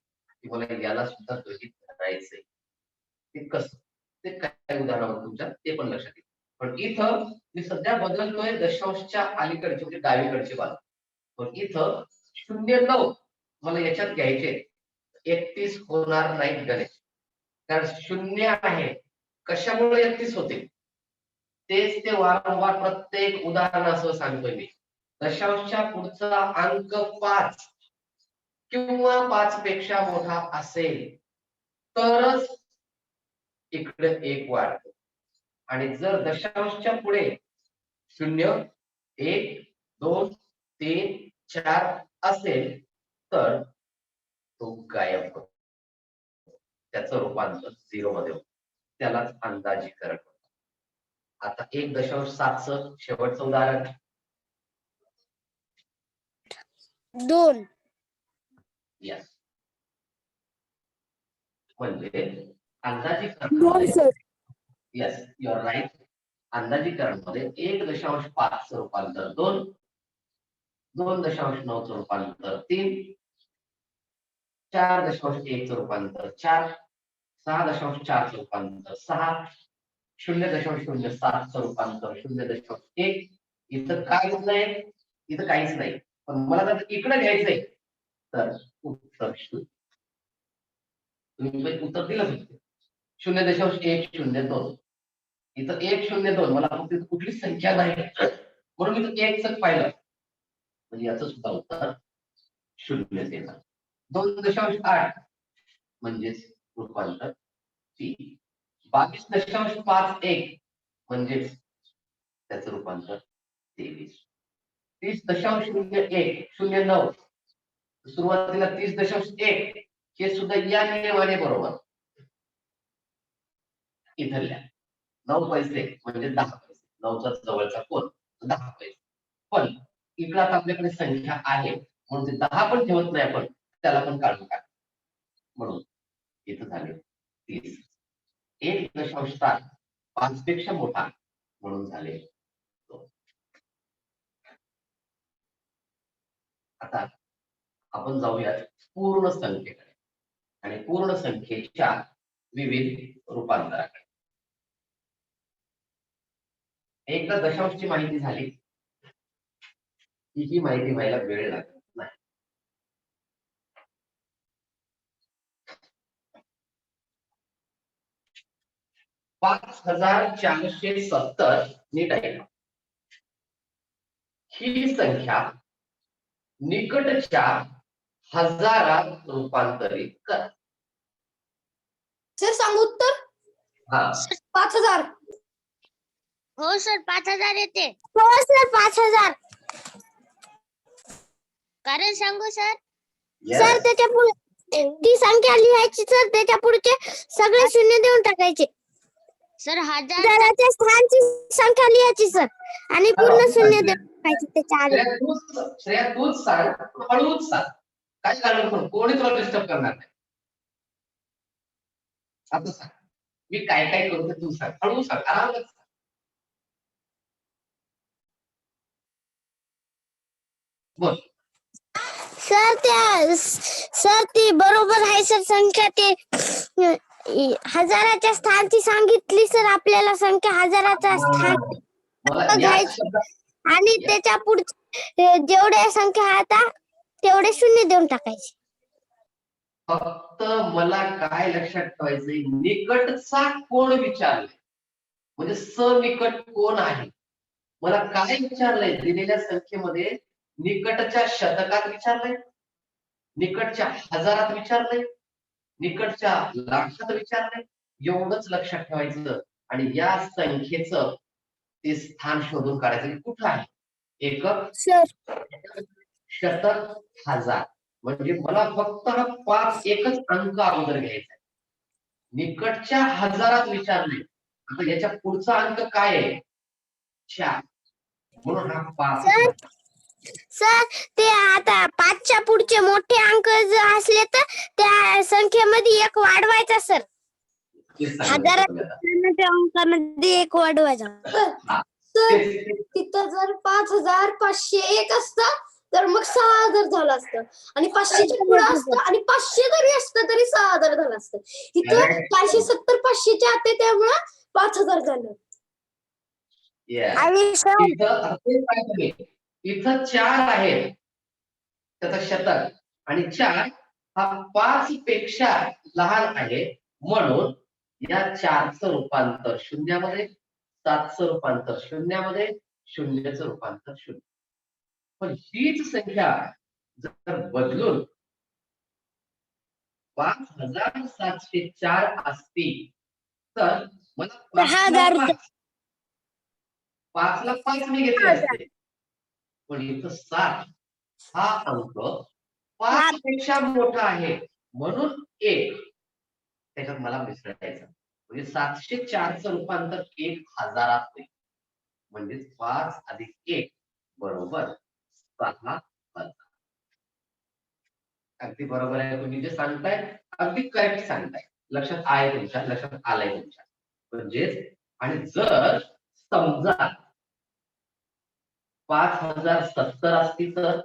Speaker 1: की मला याला सुद्धा गृहीत धरायचंय. ते कसं ते काही उदाहरणामध्ये तुमच्या ते पण लक्षात येईल. पण इथं मी सध्या बदलतोय दशांशच्या अलीकडची म्हणजे डावीकडची बाजू. पण इथं 0.9 मला याच्यात घ्यायचे 31 होणार नाही गणेश, कारण 0 आहे. कशामुळे 31 होते तेच ते वारंवार प्रत्येक उदाहरणासह सांगतोय मी. दशांशच्या पुढचा अंक 5 किंवा 5 पेक्षा मोठा असेल तरच इकडे 1 वाढतो. आणि जर दशांशच्या पुढे 0, 1, 2, 3, 4 असेल तर तो गायब होतो. त्याचं रूपांतर 0 मध्ये होतं. त्यालाच अंदाजीकरण होतं. आता 1.7चं शेवटचं उदाहरण
Speaker 2: 2.
Speaker 1: यस, म्हणजे अंदाजीकरण यस यू आर राईट. अंदाजीकरण मध्ये 1.5चं रूपांतर 2, 2.9चं रूपांतर 3, 4.1चं रूपांतर 4, 6.4चं रूपांतर 6, 0.07चं रूपांतर 0.1. इथं काहीच नाही, इथं काहीच नाही. पण मला जर इकडे घ्यायचंय तर उत्तर 0. तुम्ही उत्तर दिलं 0.102. इथं 102 मला फक्त कुठली संख्या नाही म्हणून मी 1च पाहिलं, म्हणजे याचं सुद्धा उत्तर 0 येणार. 2.8 म्हणजेच रूपांतर 3. 22.51 म्हणजेच त्याचं रूपांतर 23. 30.0109 सुरुवातीला 30.1 हे सुद्धा या नियमाने बरोबर. इथल्या 9 पैसे म्हणजे 10 पैसे, 9चा जवळचा कोण 10 पैसे. पण इकडे आता आपल्याकडे संख्या आहे म्हणून ते 10 पण ठेवत नाही आपण, त्याला पण काढून टाक. म्हणून इथं झाले 30. 1.7 5 पेक्षा मोठा म्हणून झाले 2. आता आपण जाऊयात पूर्ण संख्येकडे आणि पूर्ण संख्येच्या विविध रूपांतराकडे. एकदा दशांशची माहिती झाली की ही माहिती व्हायला वेळ लागत नाही. $5,470 नीट आहे. ही संख्या निकटच्या हजारात रूपांतरित करा.
Speaker 2: सर सांगू उत्तर?
Speaker 1: हा
Speaker 2: 5,000.
Speaker 3: हो सर 5,000 येते.
Speaker 2: हो सर 5,000.
Speaker 3: कारण सांगू सर?
Speaker 2: सर त्याच्या पुढे ती संख्या लिहायची सर, त्याच्या पुढचे सगळे शून्य देऊन टाकायचे.
Speaker 3: सर
Speaker 2: हजाराच्या स्थानची संख्या लिहायची सर आणि पूर्ण शून्य देऊन टाकायचे त्याच्या आधी.
Speaker 1: श्रेया तूच सांग, हळूच सांग, काय कारण कोणी तुला डिस्टर्ब करणार नाही. आता सांग मी काय काय करू ते तू सांग, हळू सांग, आरामात सांग. बोल.
Speaker 2: सर ती बरोबर आहे सर संख्या. ते हजाराच्या स्थानची सांगितली सर आपल्याला संख्या हजाराचा स्थान घ्यायची आणि त्याच्या पुढचे जेवढे संख्या आता तेवढे शून्य देऊन टाकायचे.
Speaker 1: फक्त मला काय लक्षात ठेवायचंय, निकटचा कोण विचारलाय म्हणजे सनिकट कोण आहे. मला काय विचारलंय दिलेल्या संख्येमध्ये, निकटच्या शतकात विचारलंय, निकटच्या हजारात विचारलंय, निकटच्या लाखात विचारलंय. एवढंच लक्षात ठेवायचं आणि या संख्येचं ते स्थान शोधून काढायचं की कुठं आहे. एकक, शतक, हजार. म्हणजे मला फक्त हा 5 एकच अंक अगोदर घ्यायचा आहे. निकटच्या हजारात विचारले, आता याच्या पुढचा अंक काय आहे 4 म्हणून हा 5.
Speaker 2: सर ते आता 5च्या पुढचे मोठे अंक जर असले तर त्या संख्येमध्ये 1 वाढवायचा सर. हजाराच्या अंकामध्ये 1 वाढवायचा. सर तिथं जर 5,501 असतं तर मग 6,000 झालं असतं आणि 500च्या पुढे असतं आणि 500 जरी असतं तरी 6,000 झालं असतं. इथं
Speaker 1: Correct.
Speaker 2: 470 500च्या आत आहे त्यामुळे 5,000 झालं.
Speaker 1: Yes.
Speaker 2: आणि सर
Speaker 1: इथं तेच काय तुम्ही, इथं 4 आहेत त्याचं शतक आणि 4 हा 5 पेक्षा लहान आहे, म्हणून या 4चं रूपांतर शून्यामध्ये, 7चं रूपांतर शून्यामध्ये, 0चं रूपांतर शून्य. पण हीच संख्या जर बदलून 5,704 असती तर मला
Speaker 2: 10,000
Speaker 1: 5 ला 5 मी घेतले असते, पण इथं 7 हा अंक 5 पेक्षा मोठा आहे, म्हणून 1 त्याच्यात मला मिसळायचं. म्हणजे 704चं रूपांतर 1000 होईल. म्हणजे 5 अधिक 1 बरोबर 6,000. अगदी बरोबर आहे. तुम्ही जे सांगताय अगदी करेक्ट सांगताय. लक्षात आहे तुमच्या, लक्षात आलंय तुमच्या. म्हणजे आणि जर समजा 5,070 असती तर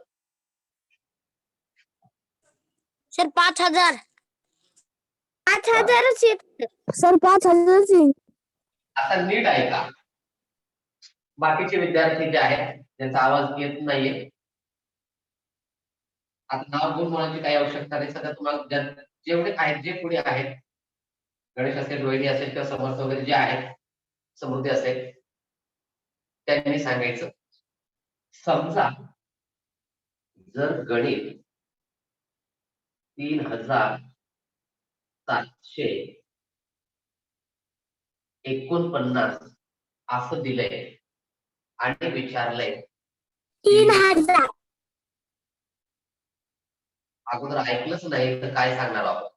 Speaker 2: सर 5,000 5,000च येत सर 5,000च येईल.
Speaker 1: आता नीट ऐका. बाकीचे विद्यार्थी जे आहेत त्यांचा आवाज येत नाहीये, आता नाव घेऊन म्हणायची काही आवश्यकता नाही. सगळं तुम्हाला जेवढे आहेत, जे पुढे आहेत, गणेश असेल, रोहिणी असेल किंवा समर्थ वगैरे जे आहेत, समृद्धी असेल, त्यांनी सांगायचं. समजा जर गणित 3,749 असं दिलंय आणि विचारलंय
Speaker 2: 3,000
Speaker 1: अगोदर ऐकलंच नाही तर काय सांगणार आहोत.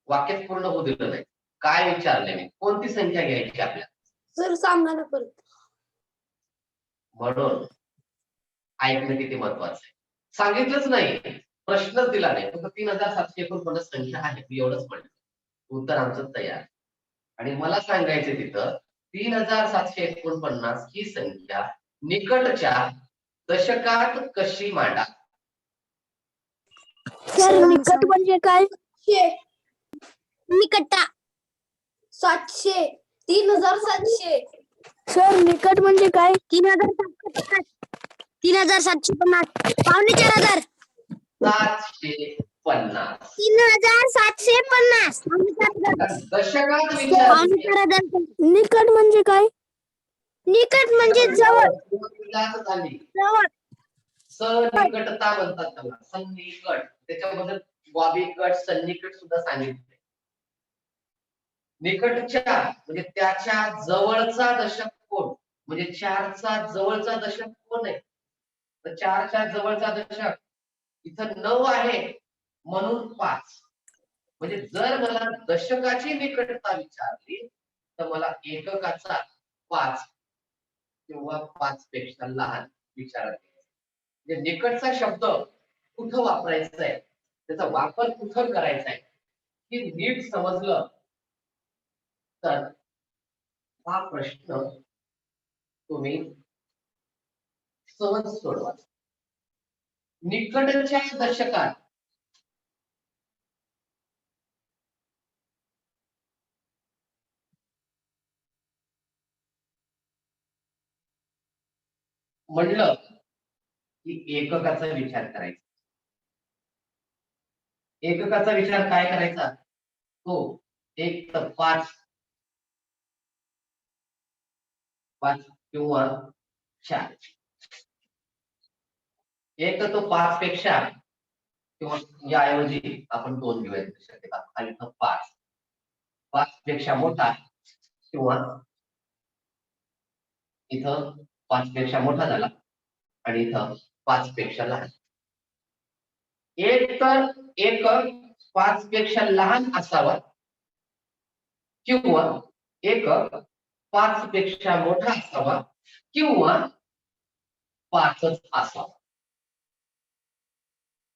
Speaker 1: वाक्यात पूर्ण होऊ दिलं नाही. काय विचारलंय मी, कोणती संख्या घ्यायची आपल्याला,
Speaker 2: सर सांगा ना परत.
Speaker 1: म्हणून ऐकणं किती महत्वाचं आहे. सांगितलंच नाही, प्रश्नच दिला नाही, फक्त 3,749 संख्या आहे, मी एवढंच म्हणलं. उत्तर आमचं तयार. आणि मला सांगायचं तिथं 3,749 ही संख्या निकटच्या दशकात कशी मांडा.
Speaker 2: सर निकट म्हणजे काय? निकटा 700 3,700. सर निकट म्हणजे काय? 3,750 3,750 पावणे 4,000
Speaker 1: 750
Speaker 2: 3,750
Speaker 1: दशकात
Speaker 2: पावणे
Speaker 1: विचार.
Speaker 2: 4,000. निकट म्हणजे काय? निकट म्हणजे जवळ
Speaker 1: झाली
Speaker 2: जवळ.
Speaker 1: सन्निकटता म्हणतात त्याला, सन्निकट. त्याच्याबद्दल वाबिकट, सन्निकट सुद्धा सांगितले. निकटच्या म्हणजे त्याच्या जवळचा दशक कोण, म्हणजे 4चा जवळचा दशक कोण आहे, तर 4च्या जवळचा दशक इथं 9 आहे, म्हणून 5. म्हणजे जर मला दशकाची निकटता विचारली तर मला एककाचा 5 किंवा 5 पेक्षा लहान विचारायचं. म्हणजे निकटचा शब्द कुठं वापरायचा आहे, त्याचा वापर कुठं करायचा आहे, हे नीट समजलं तर हा प्रश्न तुम्ही सहज सोडवा. निकटच्या दशकात म्हणलं की एककाचा विचार करायचा. एककाचा विचार काय करायचा, तो 1 तर 5 किंवा 4. एक तर तो 5 पेक्षा किंवा याऐवजी आपण 2 घेऊयात शक्यता, आणि इथं 5 पेक्षा मोठा किंवा इथं 5 पेक्षा मोठा झाला आणि इथं 5 पेक्षा लहान. एक तर एकक 5 पेक्षा लहान असावा किंवा एकक 5 पेक्षा मोठा असावा किंवा 5च असावा.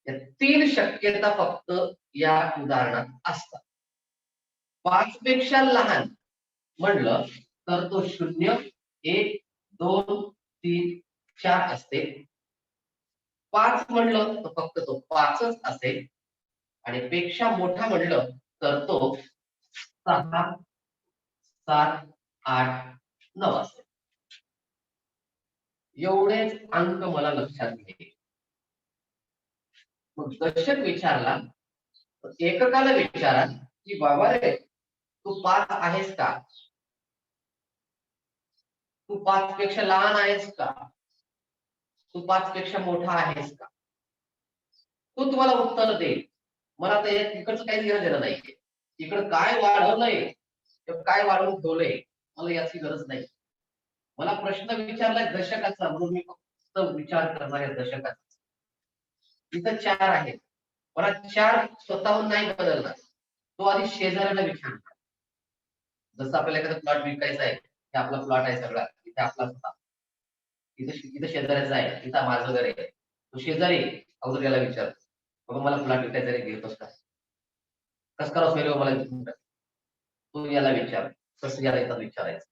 Speaker 1: या 3 शक्यता फक्त या उदाहरणात असतात. 5 पेक्षा लहान म्हणलं तर तो 0 1 2 3 4 असते. 5 म्हणलं तर फक्त तो 5च असेल आणि पेक्षा मोठा म्हणलं तर तो 6, 7, 8, 9 असेल. एवढेच अंक मला लक्षात घे. मग दशक विचारला तर एककाला विचारा की बाबा रे तू 5 आहेस का? तू 5 पेक्षा लहान आहेस का? तू 5 पेक्षा मोठा आहेस का? तो तुम्हाला उत्तर देईल. मला आता तिकडचं काही घेणं देणं नाहीये. इकडं काय वाढवलंय काय वाढवून ठेवलंय मला याची गरज नाही. मला प्रश्न विचारलाय दशकाचा म्हणून मी फक्त विचार करणार आहे दशकाचा. इथं 4 आहेत. मला 4 स्वतःहून नाही बदलणार. तो आधी शेजाऱ्याला विचारणार. जसं आपल्याला एखादा प्लॉट विकायचा आहे, हे आपला प्लॉट आहे सगळा, इथे आपलाच होता. इथे शेजाऱ्याचा आहे, इथं माझं घर आहे. तो शेजारी अगोदर याला विचारतो, बाबा मला प्लॉट विकायचा आहे, घेतोस का? कसं करावं पहिले मला विचारून टाक. तो याला विचार, कसं याला येतात विचारायचं.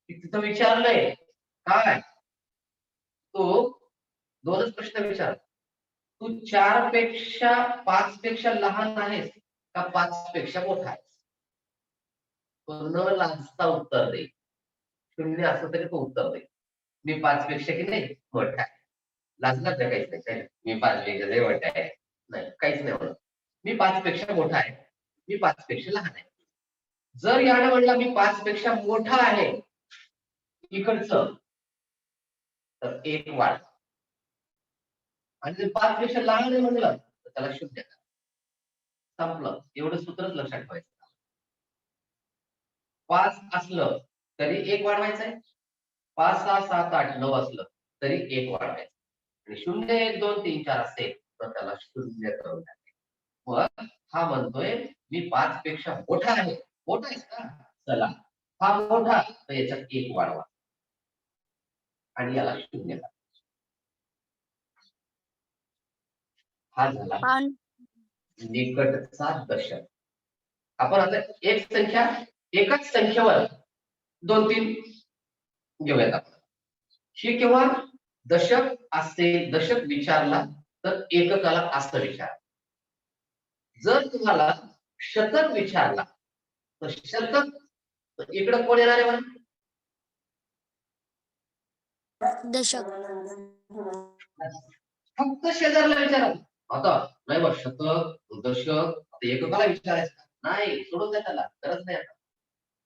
Speaker 1: तिथं विचारलंय काय? तो 2च प्रश्न विचार. तू 4 पेक्षा 5 पेक्षा लहान आहेस का 5 पेक्षा मोठा आहेस? तो न लाजता उत्तर दे. 0 असलं तरी तो उत्तर दे. मी 5 पेक्षा की नाही मोठा आहे. लाजणार नाही काहीच नाही. मी 5 पेक्षा लय मोठा आहे. नाही काहीच नाही म्हणत. मी 5 पेक्षा मोठा आहे. मी 5 पेक्षा लहान आहे. जर यानं म्हणला मी 5 पेक्षा मोठा आहे इकडचं तर 1 वाढ. आणि जर 5 पेक्षा लहान आहे म्हणलं तर त्याला 0 करा. संपलं. एवढं सूत्रच लक्षात ठेवायचं. 5 असलं तरी 1 वाढवायचंय. 5, 6, 7, 8, 9 असलं तरी 1 वाढवायचं. आणि 0, 1, 2, 3, 4 असेल तर त्याला 0 करून टाकायचं. मग हा म्हणतोय मी 5 पेक्षा मोठा आहे. मोठा आहेस का? चला हा मोठा तर याच्यात 1 वाढवा आणि याला 0 करा. हा झाला निकटचा दशक. आपण आता एकाच संख्येवर 2-3 घेऊयात आपण. ही केव्हा दशक असेल, दशक विचारला तर एककाला असं विचार. जर तुम्हाला शतक विचारला तर शतक इकडं कोण येणार आहे म्हणून?
Speaker 2: दशक.
Speaker 1: फक्त शेजारला विचारा. आता नाही बा शतक दशक एककाला विचारायचं नाही, सोडून द्या त्याला, गरज नाही. आता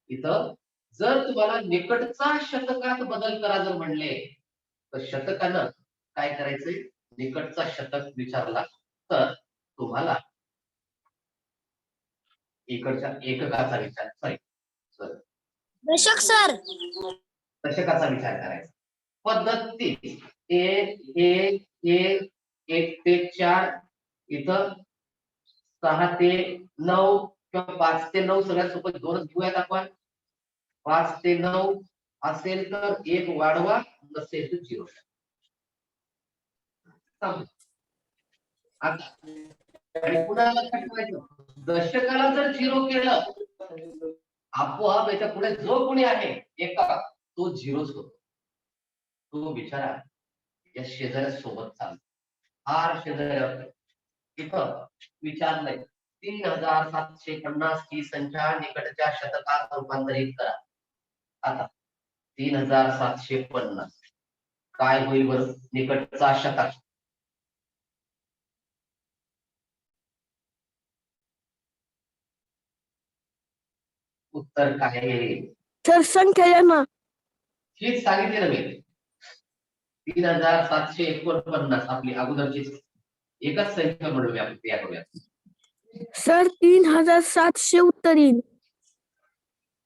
Speaker 1: इथं जर तुम्हाला निकटचा शतकात बदल करा जर म्हणले तर शतकानं काय करायचंय? निकटचा शतक विचारला तर तुम्हाला इकडच्या एककाचा विचार
Speaker 2: दशक सर.
Speaker 1: दशकाचा विचार करायचा. पद्धत 3 1 ते 4 इथं 6 ते 9 किंवा 5 ते 9 सगळ्यात सोपं 2च घेऊयात आपण. 5 ते 9 असेल तर 1 वाढवा, नसेल तर 0. आता पुन्हा लक्षात ठेवायचं दशकाला जर 0 केलं आपोआप याच्या पुढे जो कोणी आहे एका तो 0च होतो. तो बिचारा या शेजाऱ्यासोबत चालतो. फार शेजाऱ्या इथं विचारलंय 3750 ही संख्या निकटच्या शतकात रूपांतरित करा. आता 3750 काय होईल बरं निकटचा शतक? उत्तर काय येईल?
Speaker 2: सर संख्या ना
Speaker 1: हीच सांगितली ना मी. 3749 आपली अगोदरची एकच संख्या म्हणूया आपण क्रिया करूया.
Speaker 2: सर 3700 उत्तर येईल.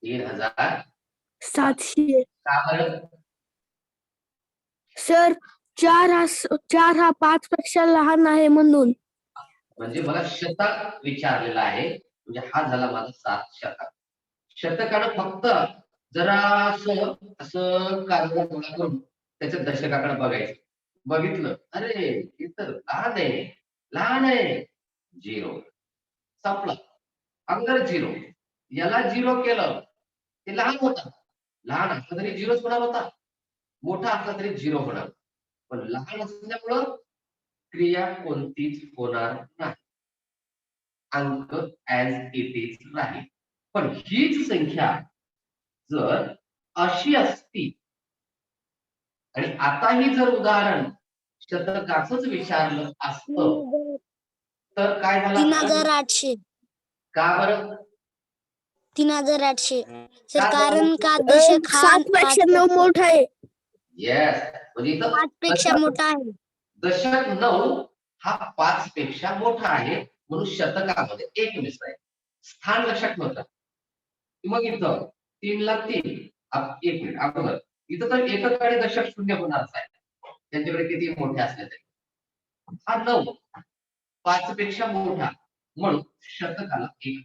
Speaker 1: 3700 का बरं?
Speaker 2: सर 4 हा 5 पेक्षा लहान आहे म्हणून.
Speaker 1: म्हणजे मला शतक विचारलेला आहे म्हणजे हा झाला माझा 7 शतक. शतकानं फक्त जरा असं कागद गोळा करून त्याच्या दशकाकडे बघायचं. बघितलं अरे इथं लहान आहे 0 संपला. अगोदर 0 याला 0 केलं ते लहान होता. लहान असलं तरी 0च होणार होता. मोठा असला तरी 0 होणार. पण लहान असल्यामुळं क्रिया कोणतीच होणार नाही. अंक ऍज इट इज राहील. पण हीच संख्या जर अशी असती आणि आताही जर उदाहरण शतकाचंच विचारलं असतं तर काय झालं असतं?
Speaker 2: 3800.
Speaker 1: का बरं?
Speaker 2: 3800 सर,
Speaker 1: का
Speaker 2: कारण का
Speaker 1: बरं?
Speaker 2: दशक हा
Speaker 4: 7 पेक्षा 9 मोठा आहे.
Speaker 1: येस, म्हणजे इथं
Speaker 2: 5 पेक्षा मोठा आहे.
Speaker 1: दशक 9 हा 5 पेक्षा मोठा आहे म्हणून शतकामध्ये 1 मिसळ आहे. स्थान लक्षात ठेवता. मग इथं 3 ला 3 1 मिनिट अगोदर इथं तर एकक आणि दशक शून्य होणारच आहे. त्यांच्याकडे किती मोठे असले तरी हा 9 5 पेक्षा मोठा म्हणून शतकाला 1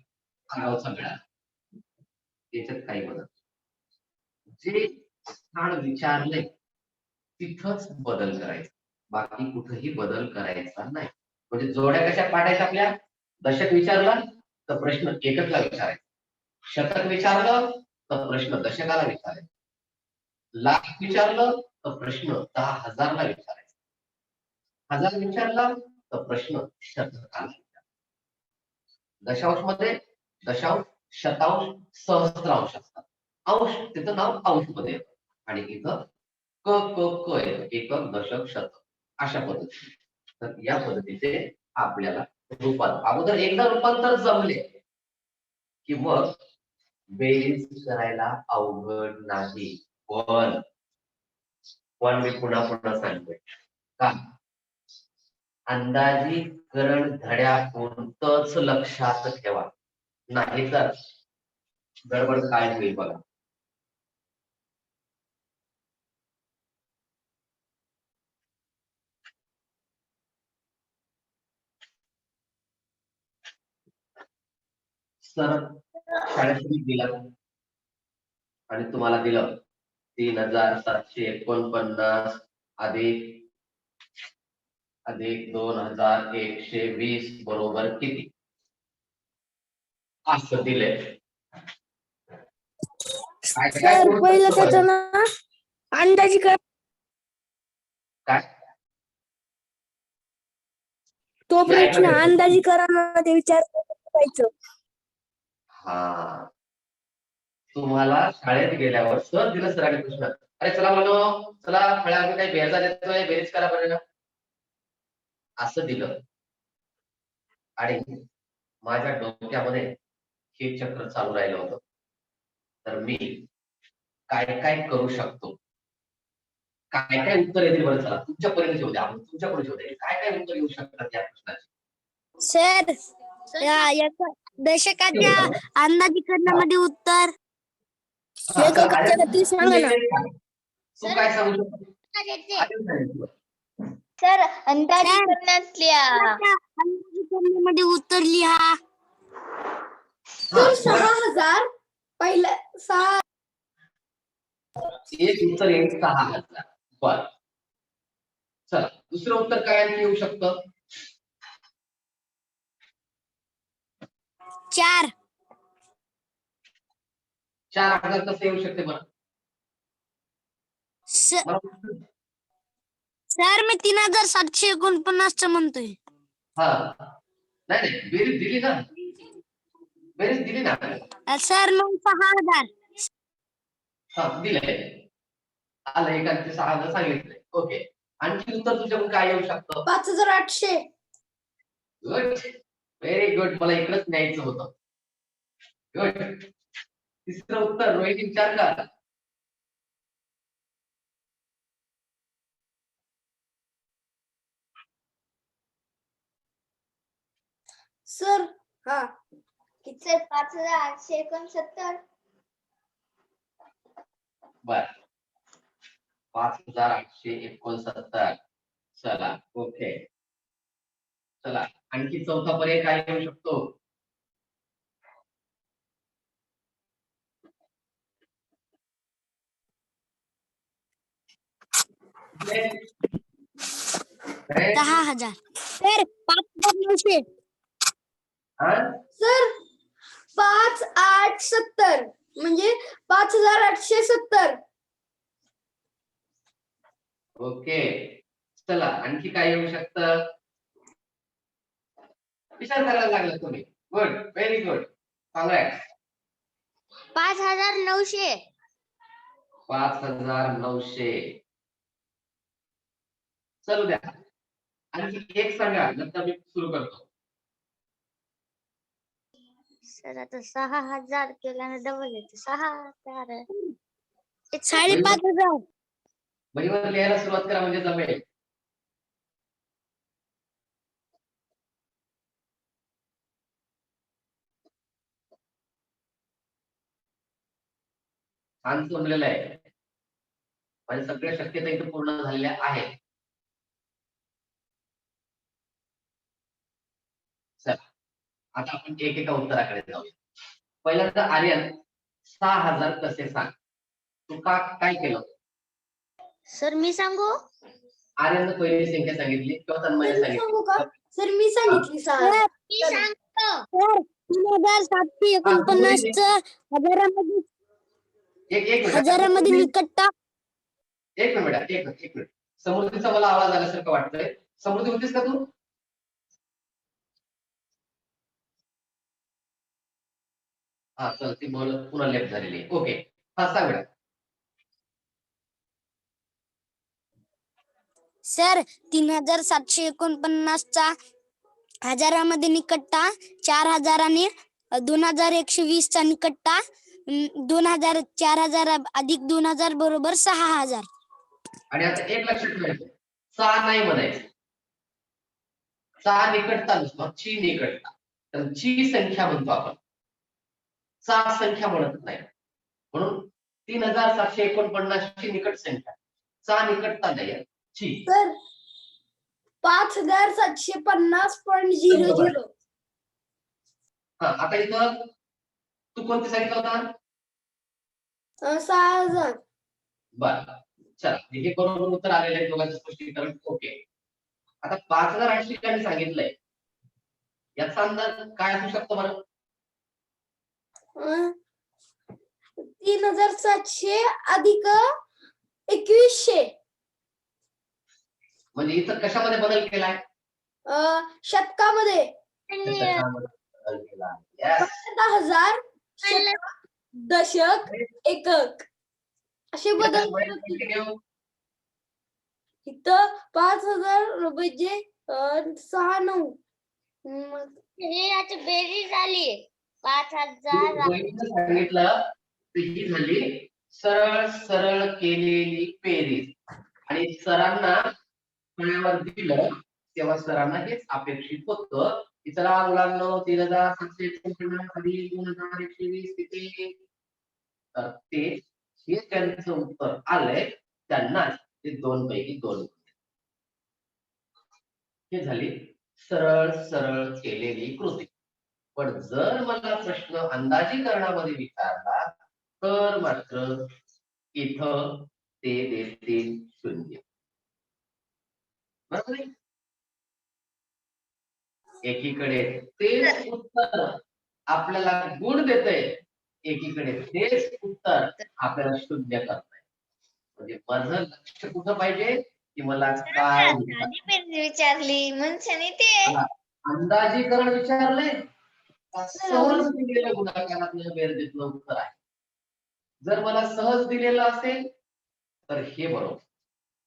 Speaker 1: आगाऊचा मिळाला. याच्यात काही बदल जे स्थान विचारले तिथंच बदल करायचा, बाकी कुठेही बदल करायचा नाही. म्हणजे जोड्या कशा पाडायच्या आपल्या? दशक विचारला तर प्रश्न एककला विचारायचा, शतक विचारलं तर प्रश्न दशकाला विचारायचा, लाख विचारलं तर प्रश्न 10,000 ला विचारायचा, 1000 विचारला तर प्रश्न शतकाला विचारायचा. दशांश मध्ये दशांश, शतांश, सहस्त्रांश असतात. अंश त्याचं नाव अंश मध्ये येतं आणि इथं क क क येतं, एकक दशक शतक अशा पद्धतीने. तर या पद्धतीचे आपल्याला अगोदर एकदा रूपांतर जमले की मग बेरीज करायला अवघड नाही. पण मी पुन्हा पुन्हा सांगतोय का अंदाजीकरण धड्यापुरतच लक्षात ठेवा, नाही तर गडबड काय होईल बघा. सर शाळेत दिला आणि तुम्हाला दिलं 3749 अधिक 2120 बरोबर किती असं दिले. काय
Speaker 4: सर पहिलं त्याचं ना अंदाजीकरण,
Speaker 1: काय
Speaker 4: तो प्रश्न अंदाजीकरणामध्ये विचारायचं.
Speaker 1: हा, तुम्हाला शाळेत गेल्यावर सर दिलं सरांनी प्रश्न, अरे चला म्हणून चला फळ्या आम्ही काही बेरजा देतोय, बेरीज करा बरं असं दिलं आणि माझ्या डोक्यामध्ये हे चक्र चालू राहिलं होतं. तर मी काय काय करू शकतो, काय काय उत्तर येतील बरं, चला तुमच्यापर्यंत येऊ द्या, तुमच्याकडे येऊ द्या, काय काय उत्तर येऊ शकतात या प्रश्नाचे.
Speaker 2: सर, याचा दशकाच्या अंदाजीकरणामध्ये उत्तर
Speaker 4: एककाच्या गती सांगा ना.
Speaker 1: तू काय सांगू शकतो?
Speaker 3: सर अंदाजीकरणातल्या
Speaker 2: अंदाजीकरणामध्ये उत्तर लिहा.
Speaker 4: सर 6000 पहिलं 6.
Speaker 1: एक उत्तर येईल 6000. बर, चला दुसरं उत्तर काय आणखी येऊ शकतं?
Speaker 2: 4.
Speaker 1: 4000 कसं येऊ शकते बरं?
Speaker 2: सर मी 3749 म्हणतोय.
Speaker 1: हा नाही नाही, बेरीज दिली ना, बेरीज दिली ना.
Speaker 2: सर मग 6000.
Speaker 1: हा दिलंय, आलं एकाचे 6000 सांगितलंय. ओके, आणखी उत्तर तुझ्याकडून काय येऊ शकतं?
Speaker 4: 5800.
Speaker 1: गुड, व्हेरी गुड, मला इकडेच न्यायचं होतं. गुड. तिसरं उत्तर रोहित विचार कर.
Speaker 4: सर हा
Speaker 3: सर 5869.
Speaker 1: बर, 5869. चला ओके, चला आणखी चौथा पर्याय काय येऊ शकतो?
Speaker 2: सर 5900.
Speaker 4: सर 5870 म्हणजे 5870.
Speaker 1: ओके, चला आणखी काय येऊ शकतं? विचार करायला लागला तुम्ही. Good, very good, congrats.
Speaker 3: 5,900.
Speaker 1: 5,900. चलू द्या. आणखी एक सांगा, नंतर मी सुरू करतो.
Speaker 3: सर आता 6,000 केल्याने डबल येते. 6,000.
Speaker 2: 5,500.
Speaker 1: वहीवर लिहायला सुरुवात करा म्हणजे जमेल. छान जमलेलं आहे. माझ्या सगळ्या शक्यता इथे पूर्ण झालेल्या आहेत. चला आता आपण एकेका उत्तराकडे जाऊया. पहिल्यांदा आर्यन 6,000 कसे सांग. तू काय केलं?
Speaker 3: सर मी सांगू?
Speaker 1: आर्यननं पहिली संख्या सांगितली किंवा तन्मयने
Speaker 4: सर मी सांगू का?
Speaker 1: सांगितली.
Speaker 4: सर मी सांगितली 6.
Speaker 3: मी सांगतो.
Speaker 2: सर 3,749 हजारामध्ये
Speaker 1: एक मिनिट.
Speaker 2: हजारामध्ये निकटता.
Speaker 1: एक मिनिट. समृद्धीचा मला आवाज आल्यासारखं वाटतंय. समृद्धी होतीस का तू? हा चल, ती बोल पुन्हा लेफ्ट झालेली. ओके, हा सांग बेटा.
Speaker 2: सर 3,749 चा हजारामध्ये निकटता 4,000 आणि 2,120 चा निकटता 2,000 4,000 अधिक 2,000 बरोबर 6,000.
Speaker 1: आणि आता एक लक्षात ठेवायचं, 6 नाही म्हणायचं. 6 निकटता नसतो, ची निकटता. तर ची संख्या म्हणतो आपण, 6 संख्या म्हणत नाही. म्हणून 3,749 ची निकट संख्या, 6 निकटता नाही, ची.
Speaker 4: सर 5,750.00.
Speaker 1: हा आता इथं तू कोणते सांगितलं होता?
Speaker 4: 6,000.
Speaker 1: बर, चला हे बरोबर उत्तर आलेलं आहे. दोघांचं स्पष्टीकरण ओके. आता 5,080 त्यांनी सांगितलंय, याचा अंदाज काय असू शकतो बरं?
Speaker 4: 3,700 अधिक 2,100.
Speaker 1: म्हणजे इथं कशामध्ये बदल केलाय?
Speaker 4: शतकामध्ये
Speaker 1: दशकामध्ये बदल केलाय. Yes.
Speaker 4: 10,000 शतक, दशक, एकक असे बदल
Speaker 1: Yes,
Speaker 4: करत गेले.
Speaker 1: continue.
Speaker 4: इथं 5,000 म्हणजे 6,900.
Speaker 3: हे याची बेरीज आली. 5,000.
Speaker 1: वहिनीनं सांगितलं तर ही झाली सरळ केलेली बेरीज. आणि सरांना फळ्यावर दिलं तेव्हा सरांना हेच अपेक्षित होतं की चला मुलांना 3,749 अधिक 2,120 किती. तर ते हे त्यांचं उत्तर आलंय, त्यांना ते 2 पैकी 2. हे झाली सरळ केलेली कृती. पण जर मला प्रश्न अंदाजीकरणामध्ये विचारला तर मात्र इथं ते देतील 0. बरोबर आहे? एकीकडे तेच उत्तर आपल्याला गुण देतंय, एकीकडे तेच उत्तर आपल्याला शून्य करतंय. म्हणजे माझं लक्ष कुठं पाहिजे की मला काय
Speaker 3: विचारली म्हणून ते
Speaker 1: अंदाजीकरण विचारलंय, सहज दिलेलं गुणाकारातलं बेरजेतलं उत्तर आहे. जर मला सहज दिलेलं असेल तर हे बरोबर.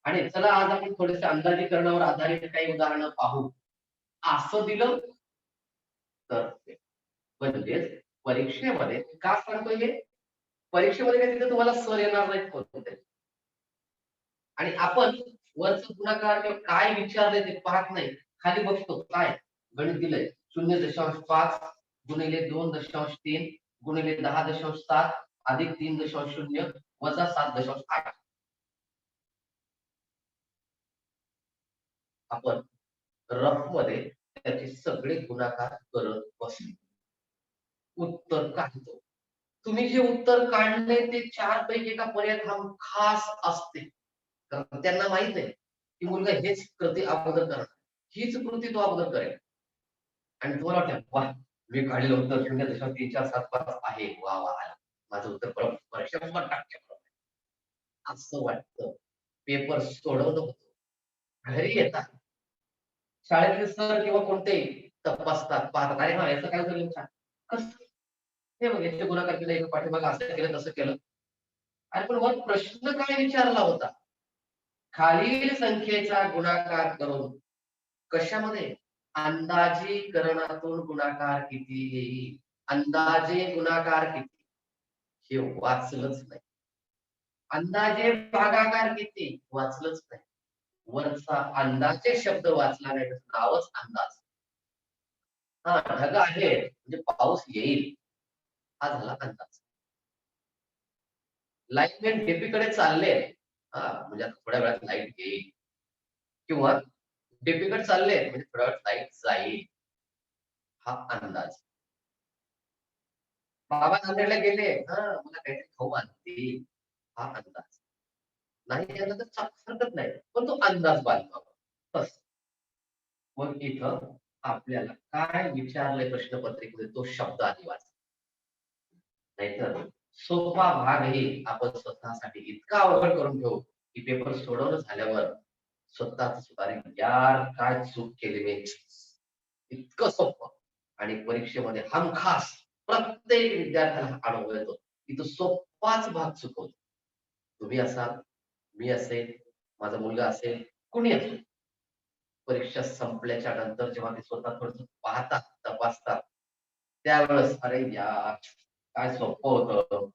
Speaker 1: आणि चला आज आपण थोडेसे अंदाजीकरणावर आधारित काही उदाहरणं पाहू. असं दिलं तर म्हणजेच परीक्षेमध्ये का सांगतोय हे, परीक्षेमध्ये काय तिथे तुम्हाला सर येणार नाहीत कोणते. आणि आपण वरच गुणाकार किंवा काय विचारले ते पाहत नाही, खाली बघतो काय गणित दिलंय 0.5 गुणिले 2.3 गुणिले 10.7 अधिक 3.0 वजा 7.8. आपण रफ मध्ये त्याचे सगळे गुणाकार करत बसलो, उत्तर काढतो. तुम्ही जे उत्तर काढले ते 4 पैकी एका पर्यायात हम खास असते. कारण त्यांना माहित आहे की मुलगा हेच कृती अगोदर करणार, हीच कृती तो अगोदर करेल. आणि तुम्हाला वाटतं वा मी काढलेलं उत्तर 0.3475 आहे, वा वा आला माझं उत्तर बरोबर 100% बरोबर असं वाटतं. पेपर सोडवलं होतं, घरी येतात शाळेतले सर किंवा कोणतेही तपासतात, पाहतात, अरे हा याचं काय झालं छान, कसं हे बघ याचे गुणाकार केलं, एका पाठीमागे असं केलं तसं केलं. अरे पण मग प्रश्न काय विचारला होता, खालील संख्येचा गुणाकार करून कशामध्ये, अंदाजीकरणातून गुणाकार किती येईल, अंदाजे गुणाकार किती हे वाचलंच नाही. अंदाजे भागाकार किती वाचलंच नाही. वरचा अंदाजे शब्द वाचला नाही, नावच अंदाज. हा ढग आहे म्हणजे पाऊस येईल, हा झाला अंदाज. लाईटमॅन डेपीकडे चालले, हा म्हणजे थोड्या वेळात लाईट येईल, किंवा डेपीकडे चालले म्हणजे थोड्या वेळात लाईट जाईल, हा अंदाज. बाबा नांदेडला गेले, हा मला काहीतरी खाऊ आणतील, हा अंदाज. नाही याला तर हरकत नाही, पण तो अंदाज बांधतो बस. मग इथं आपल्याला काय विचारलंय प्रश्नपत्रिकेमध्ये तो शब्द आधी वाच, नाहीतर सोपा भागही आपण स्वतःसाठी इतका अवघड करून ठेवू की पेपर सोडवणं झाल्यावर स्वतःच सुधारे, यार काय चूक केली मी, इतकं सोपं. आणि परीक्षेमध्ये हमखास प्रत्येक विद्यार्थ्याला हा अनुभव येतो की तो सोपाच भाग चुकवतो. तुम्ही असाल, मी असेल, माझा मुलगा असेल, कुणी असेल, परीक्षा संपल्याच्या नंतर जेव्हा ते स्वतः थोडस पाहतात, तपासतात, त्यावेळेस अरे यार काय सोपं होतं,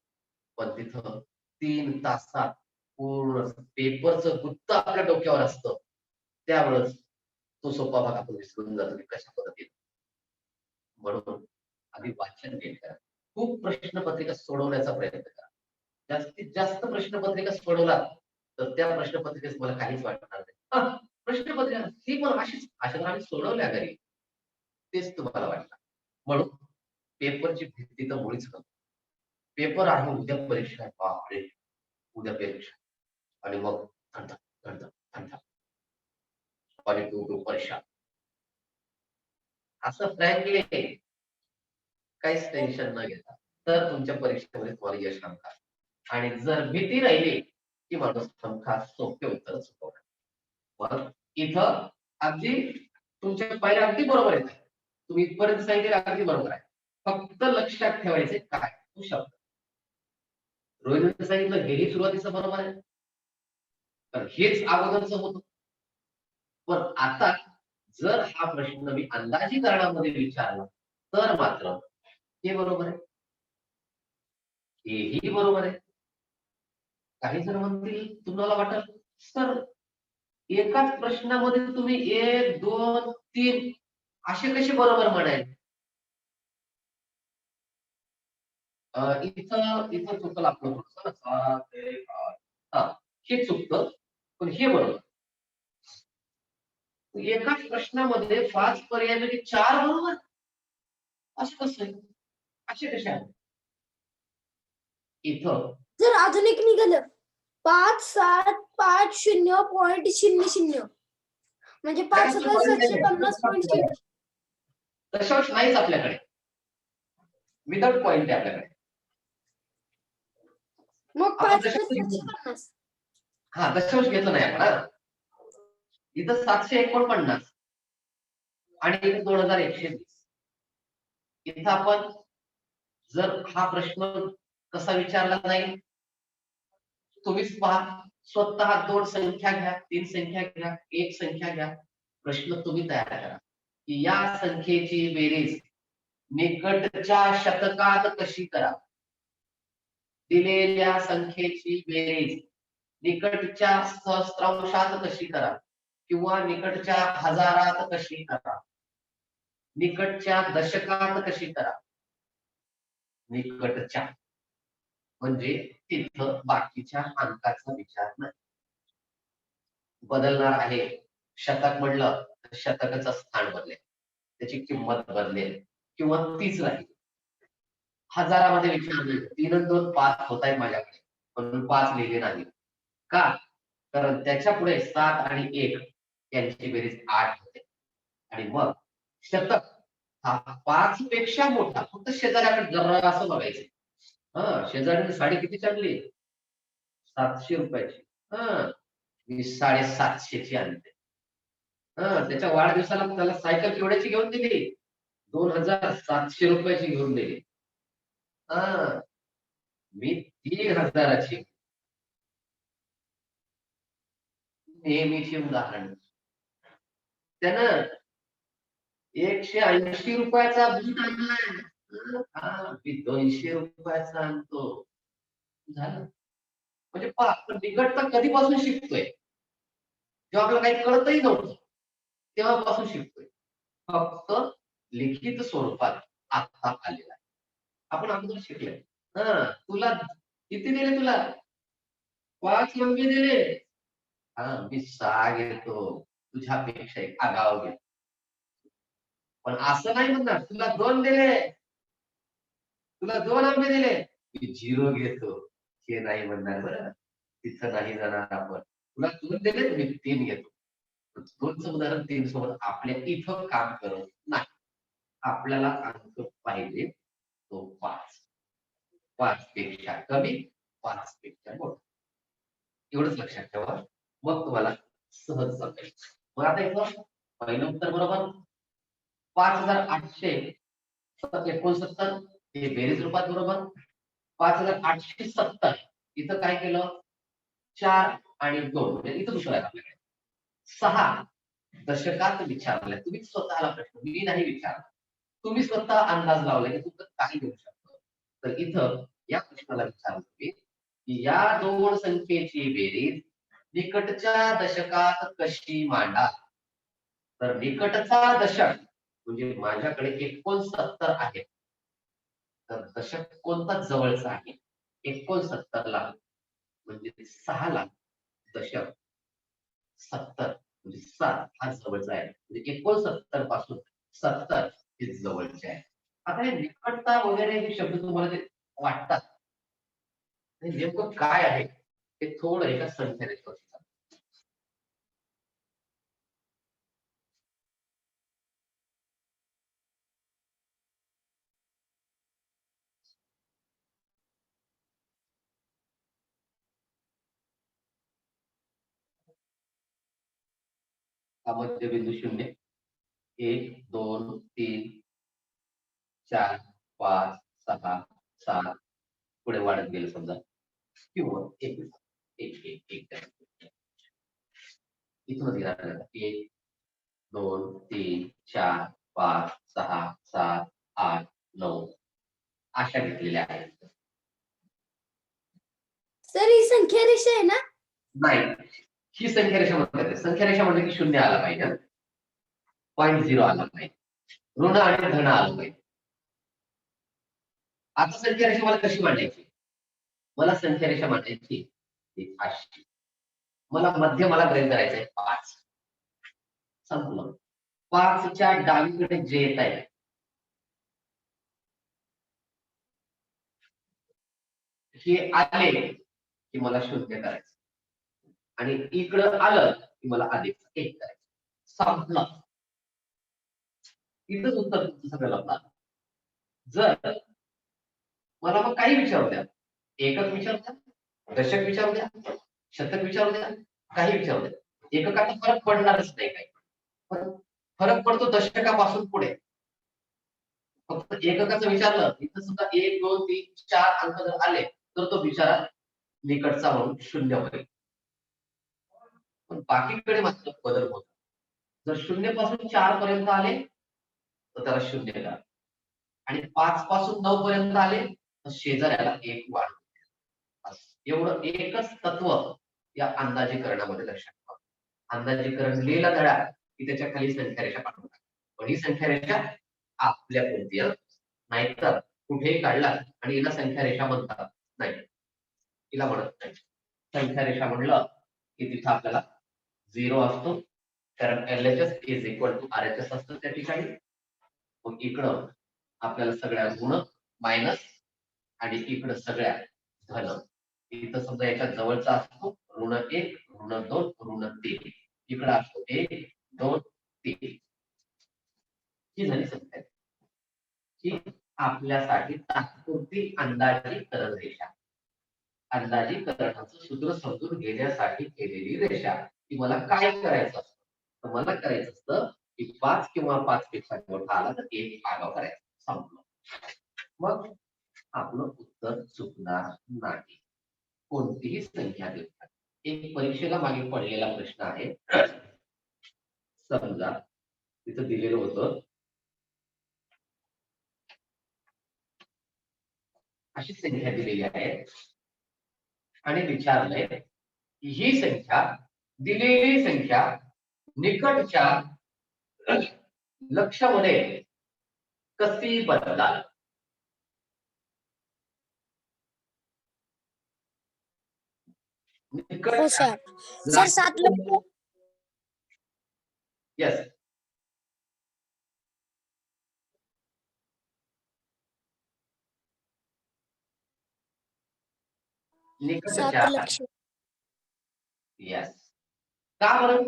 Speaker 1: पण तिथं 3 तासात पूर्ण पेपरचं गुत्त आपल्या डोक्यावर असतं, त्यावेळेस तो सोपा भाग आपण विसरून जातो की कशा पद्धतीने. म्हणून आधी वाचन नीट करा, खूप प्रश्नपत्रिका सोडवण्याचा प्रयत्न करा. जास्तीत जास्त प्रश्नपत्रिका सोडवलात तर त्या प्रश्नपत्रिकेस मला काहीच वाटणार नाही. प्रश्नपत्रिका ही पण अशीच अशा आम्ही सोडवल्या घरी, तेच तुम्हाला वाटणार. म्हणून पेपरची भीती तर मुळीच करू. पेपर आहे, उद्या परीक्षा आहे, बापरे उद्या परीक्षा, आणि मग थंड थंड थंड आणि टू परीक्षा, असं फ्रँकली काहीच टेन्शन न घेता तर तुमच्या परीक्षेमध्ये तुम्हाला यश आणणार. आणि जर भीती राहिली की माणूस हमखास सोपे उत्तर चुकवणार. मग इथं अगदी तुमच्या पहिल्या अगदी बरोबर आहे, तुम्ही इथपर्यंत सांगितले अगदी बरोबर आहे. फक्त लक्षात ठेवायचे काय तो शब्द. रोहिणीने सांगितलं हेही सुरुवातीचं बरोबर आहे, तर हेच अगोदरच होतं. पण आता जर हा प्रश्न मी अंदाजीकरणामध्ये विचारला तर मात्र हे बरोबर आहे, हेही बरोबर आहे. काही जण म्हणतील, तुम्हाला वाटत सर एकाच प्रश्नामध्ये तुम्ही 1, 2, 3 असे कसे बरोबर म्हणाल. इथं इथं चुकलं आपलं थोडंसं, 7, 1, 8. हा हे चुकतं, पण हे बरोबर. एकाच प्रश्नामध्ये 5 पर्यायापैकी 4 बरोबर, असं कसं आहे, असे कसे आहे. इथं
Speaker 4: जर अजून एक निघालं 5,7,5,0,00 म्हणजे 5,750.0.
Speaker 1: दशांश नाहीच आपल्याकडे, विदाउट पॉइंट आहे आपल्याकडे.
Speaker 4: मग
Speaker 1: आपण दशांश
Speaker 4: 5,750.
Speaker 1: हा दशांश घेतलं नाही आपण. हा इथं 749 आणि इथे 2120. इथं आपण जर हा प्रश्न कसा विचारला जाईल तुम्हीच पहा, स्वतः 2 संख्या घ्या, 3 संख्या घ्या, 1 संख्या घ्या, प्रश्न तुम्ही तयार करा की या संख्येची बेरीज निकटच्या शतकात कशी करा, दिलेल्या संख्येची बेरीज निकटच्या सहस्रांशात कशी करा, किंवा निकटच्या हजारात कशी करा, निकटच्या दशकात कशी करा. निकटच्या म्हणजे तिथं बाकीच्या अंकाचा विचार नाही. बदलणार आहे, शतक म्हणलं तर शतकाचं स्थान बदलेल, त्याची किंमत बदलेल, किंवा तीच राहील. हजारामध्ये विचार नाही, 3 आणि 2 5 होत आहेत माझ्याकडे, म्हणून 5 लिहिले नाही. का? कारण त्याच्या पुढे 7 आणि 1 यांची बेरीज 8 होते. आणि मग शतक हा 5 पेक्षा मोठा, फक्त शेजाऱ्याकडे जरा असं बघायचं. हा शेजाऱ्याने साडी किती आणली, 700 रुपयाची. हा मी 750 ची आणते. त्याच्या वाढदिवसाला त्याला सायकल केवढ्याची घेऊन दिली? 2700 रुपयाची घेऊन दिली. मी 3000ची. नेहमीची उदाहरण. त्यानं 180 रुपयाचा बूट आणलाय. मी 200 रुपयाचा आणतो. झालं. म्हणजे पहा, आपण निकटता कधीपासून शिकतोय? जेव्हा आपल्याला काही कळतही नव्हतं तेव्हापासून शिकतोय. फक्त लिखित स्वरूपात आता आलेला आहे. आपण अगोदर शिकलोय. तुला किती दिले? तुला 5 अंके दिले. मी 6 घेतो. तुझ्यापेक्षा एक आगाव घेतो. पण असं नाही म्हणणार, तुला 2 दिले, तुला 2 अंके दिले, मी 0 घेतो. हे नाही म्हणणार बरं. तिथं नाही जाणार आपण. तुला 2 दिले, मी 3 घेतो. 2चं उदाहरण 3 सोबत आपल्या इथं काम करत नाही. आपल्याला अंक पाहिजे तो 5. 5 पेक्षा कमी, 5 पेक्षा मोठा. एवढंच लक्षात ठेवा. मग तुम्हाला सहज समजेल. मग आता इथं पहिलं उत्तर बरोबर. 5869 हे बेरीज रूपात बरोबर. 5870 इथं काय केलं? 4 आणि 2 म्हणजे इथं दुसरं आहे आपल्याकडे. 6 दशकात विचारलंय. तुम्ही स्वतःला प्रश्न, मी नाही विचारला. तुम्ही स्वतः अंदाज लावलाय की तुमचं काही देऊ शकतो. तर इथं या प्रश्नाला विचारलं की या 2 संख्येची बेरीज निकटच्या दशकात कशी मांडा? तर निकटचा दशक म्हणजे माझ्याकडे 69 आहे. तर दशक कोणता जवळचा आहे? 69 ला म्हणजे 6 ला दशक 70 म्हणजे 7 हा जवळचा आहे. म्हणजे 69 पासून 70 हे जवळचे आहे. आता हे निकटता वगैरे हे शब्द तुम्हाला जे वाटतात हे नेमकं काय आहे ते थोडं एका संख्येने स्पष्ट. मध्यबिंदू 0 1 2 3 4 5 6 7 पुढे वाढत गेलं समजा किंवा 1 1 1 1 इथूनच गेला 1 2 3 4 5 6 7 8 9 अशा घेतलेल्या आहेत.
Speaker 4: सर ही संख्या रेषा आहे ना?
Speaker 1: नाही, ही संख्या रेषा म्हणतात. संख्या रेषा म्हणजे की 0 आला पाहिजे, 0.0 आला पाहिजे, ऋण आणि धन आलं पाहिजे. आता संख्या रेषा मला कशी मांडायची? मला संख्या रेषा मांडायची अशी. मला गृहीत करायचंय 5. संपलं. 5च्या डावीकडे जे येत आहे हे आले की मला 0 करायचं आणि इकडं आलं की मला अधिक 1 करायचं. संपलं. इथंच उत्तर सगळं लपलं. जर मला मग काही विचारू द्या, एकक विचारू द्या, दशक विचारू द्या, शतक विचारू द्या, काही विचारू द्या, एककाचा फरक पडणारच नाही. काही फरक पडतो दशकापासून पुढे. फक्त एककाचं विचारलं इथं सुद्धा 1 2 3 4 अंक जर आले तर तो बिचारा निकटचा म्हणून 0 होईल. पण बाकीकडे मात्र बदल होतो. जर 0 पासून 4 पर्यंत आले तर त्याला 0 करा आणि 5 पासून 9 पर्यंत आले तर शेजाऱ्याला 1 वाढ. एवढं एकच तत्व या अंदाजीकरणामध्ये लक्षात ठेवा. अंदाजीकरण लिहिला धडा की त्याच्या खाली संख्या रेषा पाठवतात. पण ही संख्या रेषा आपल्या पुरती नाहीतर कुठेही काढला आणि हिला संख्या रेषा म्हणतात नाही, हिला म्हणत नाही. संख्या रेषा म्हणलं की तिथं आपल्याला 0 असतो, कारण LHS is equal to RHS असतं त्या ठिकाणी. मग इकडं आपल्याला सगळ्या ऋण मायनस आणि इकडं सगळ्या धन. इथं समजा याच्या जवळचा असतो ऋण 1 ऋण 2 ऋण 3, इकडं असतो 1 2 3. ही झाली संख्या. ही आपल्यासाठी तात्पुरती अंदाजीकरण रेषा, अंदाजीकरणाचं सूत्र समजून घेण्यासाठी केलेली रेषा. ती मला काय करायचं असतं तर मला करायचं असतं की 5 किंवा 5 पेक्षा मोठा आला तर 1 आगाव करायचा, संपलं. मग आपलं उत्तर चुकणार नाही. कोणतीही संख्या देतात. एक परीक्षेला मागे पडलेला प्रश्न आहे. समजा तिथं दिलेलं होतं अशी संख्या दिलेली आहे आणि विचारलंय की ही संख्या, दिलेली संख्या निकटच्या लक्षमध्ये कशी बदलाल?
Speaker 2: हो सर. सर 7 लक्ष.
Speaker 1: यस. निकटच्या
Speaker 2: 7 लक्ष.
Speaker 1: यस. का बरं?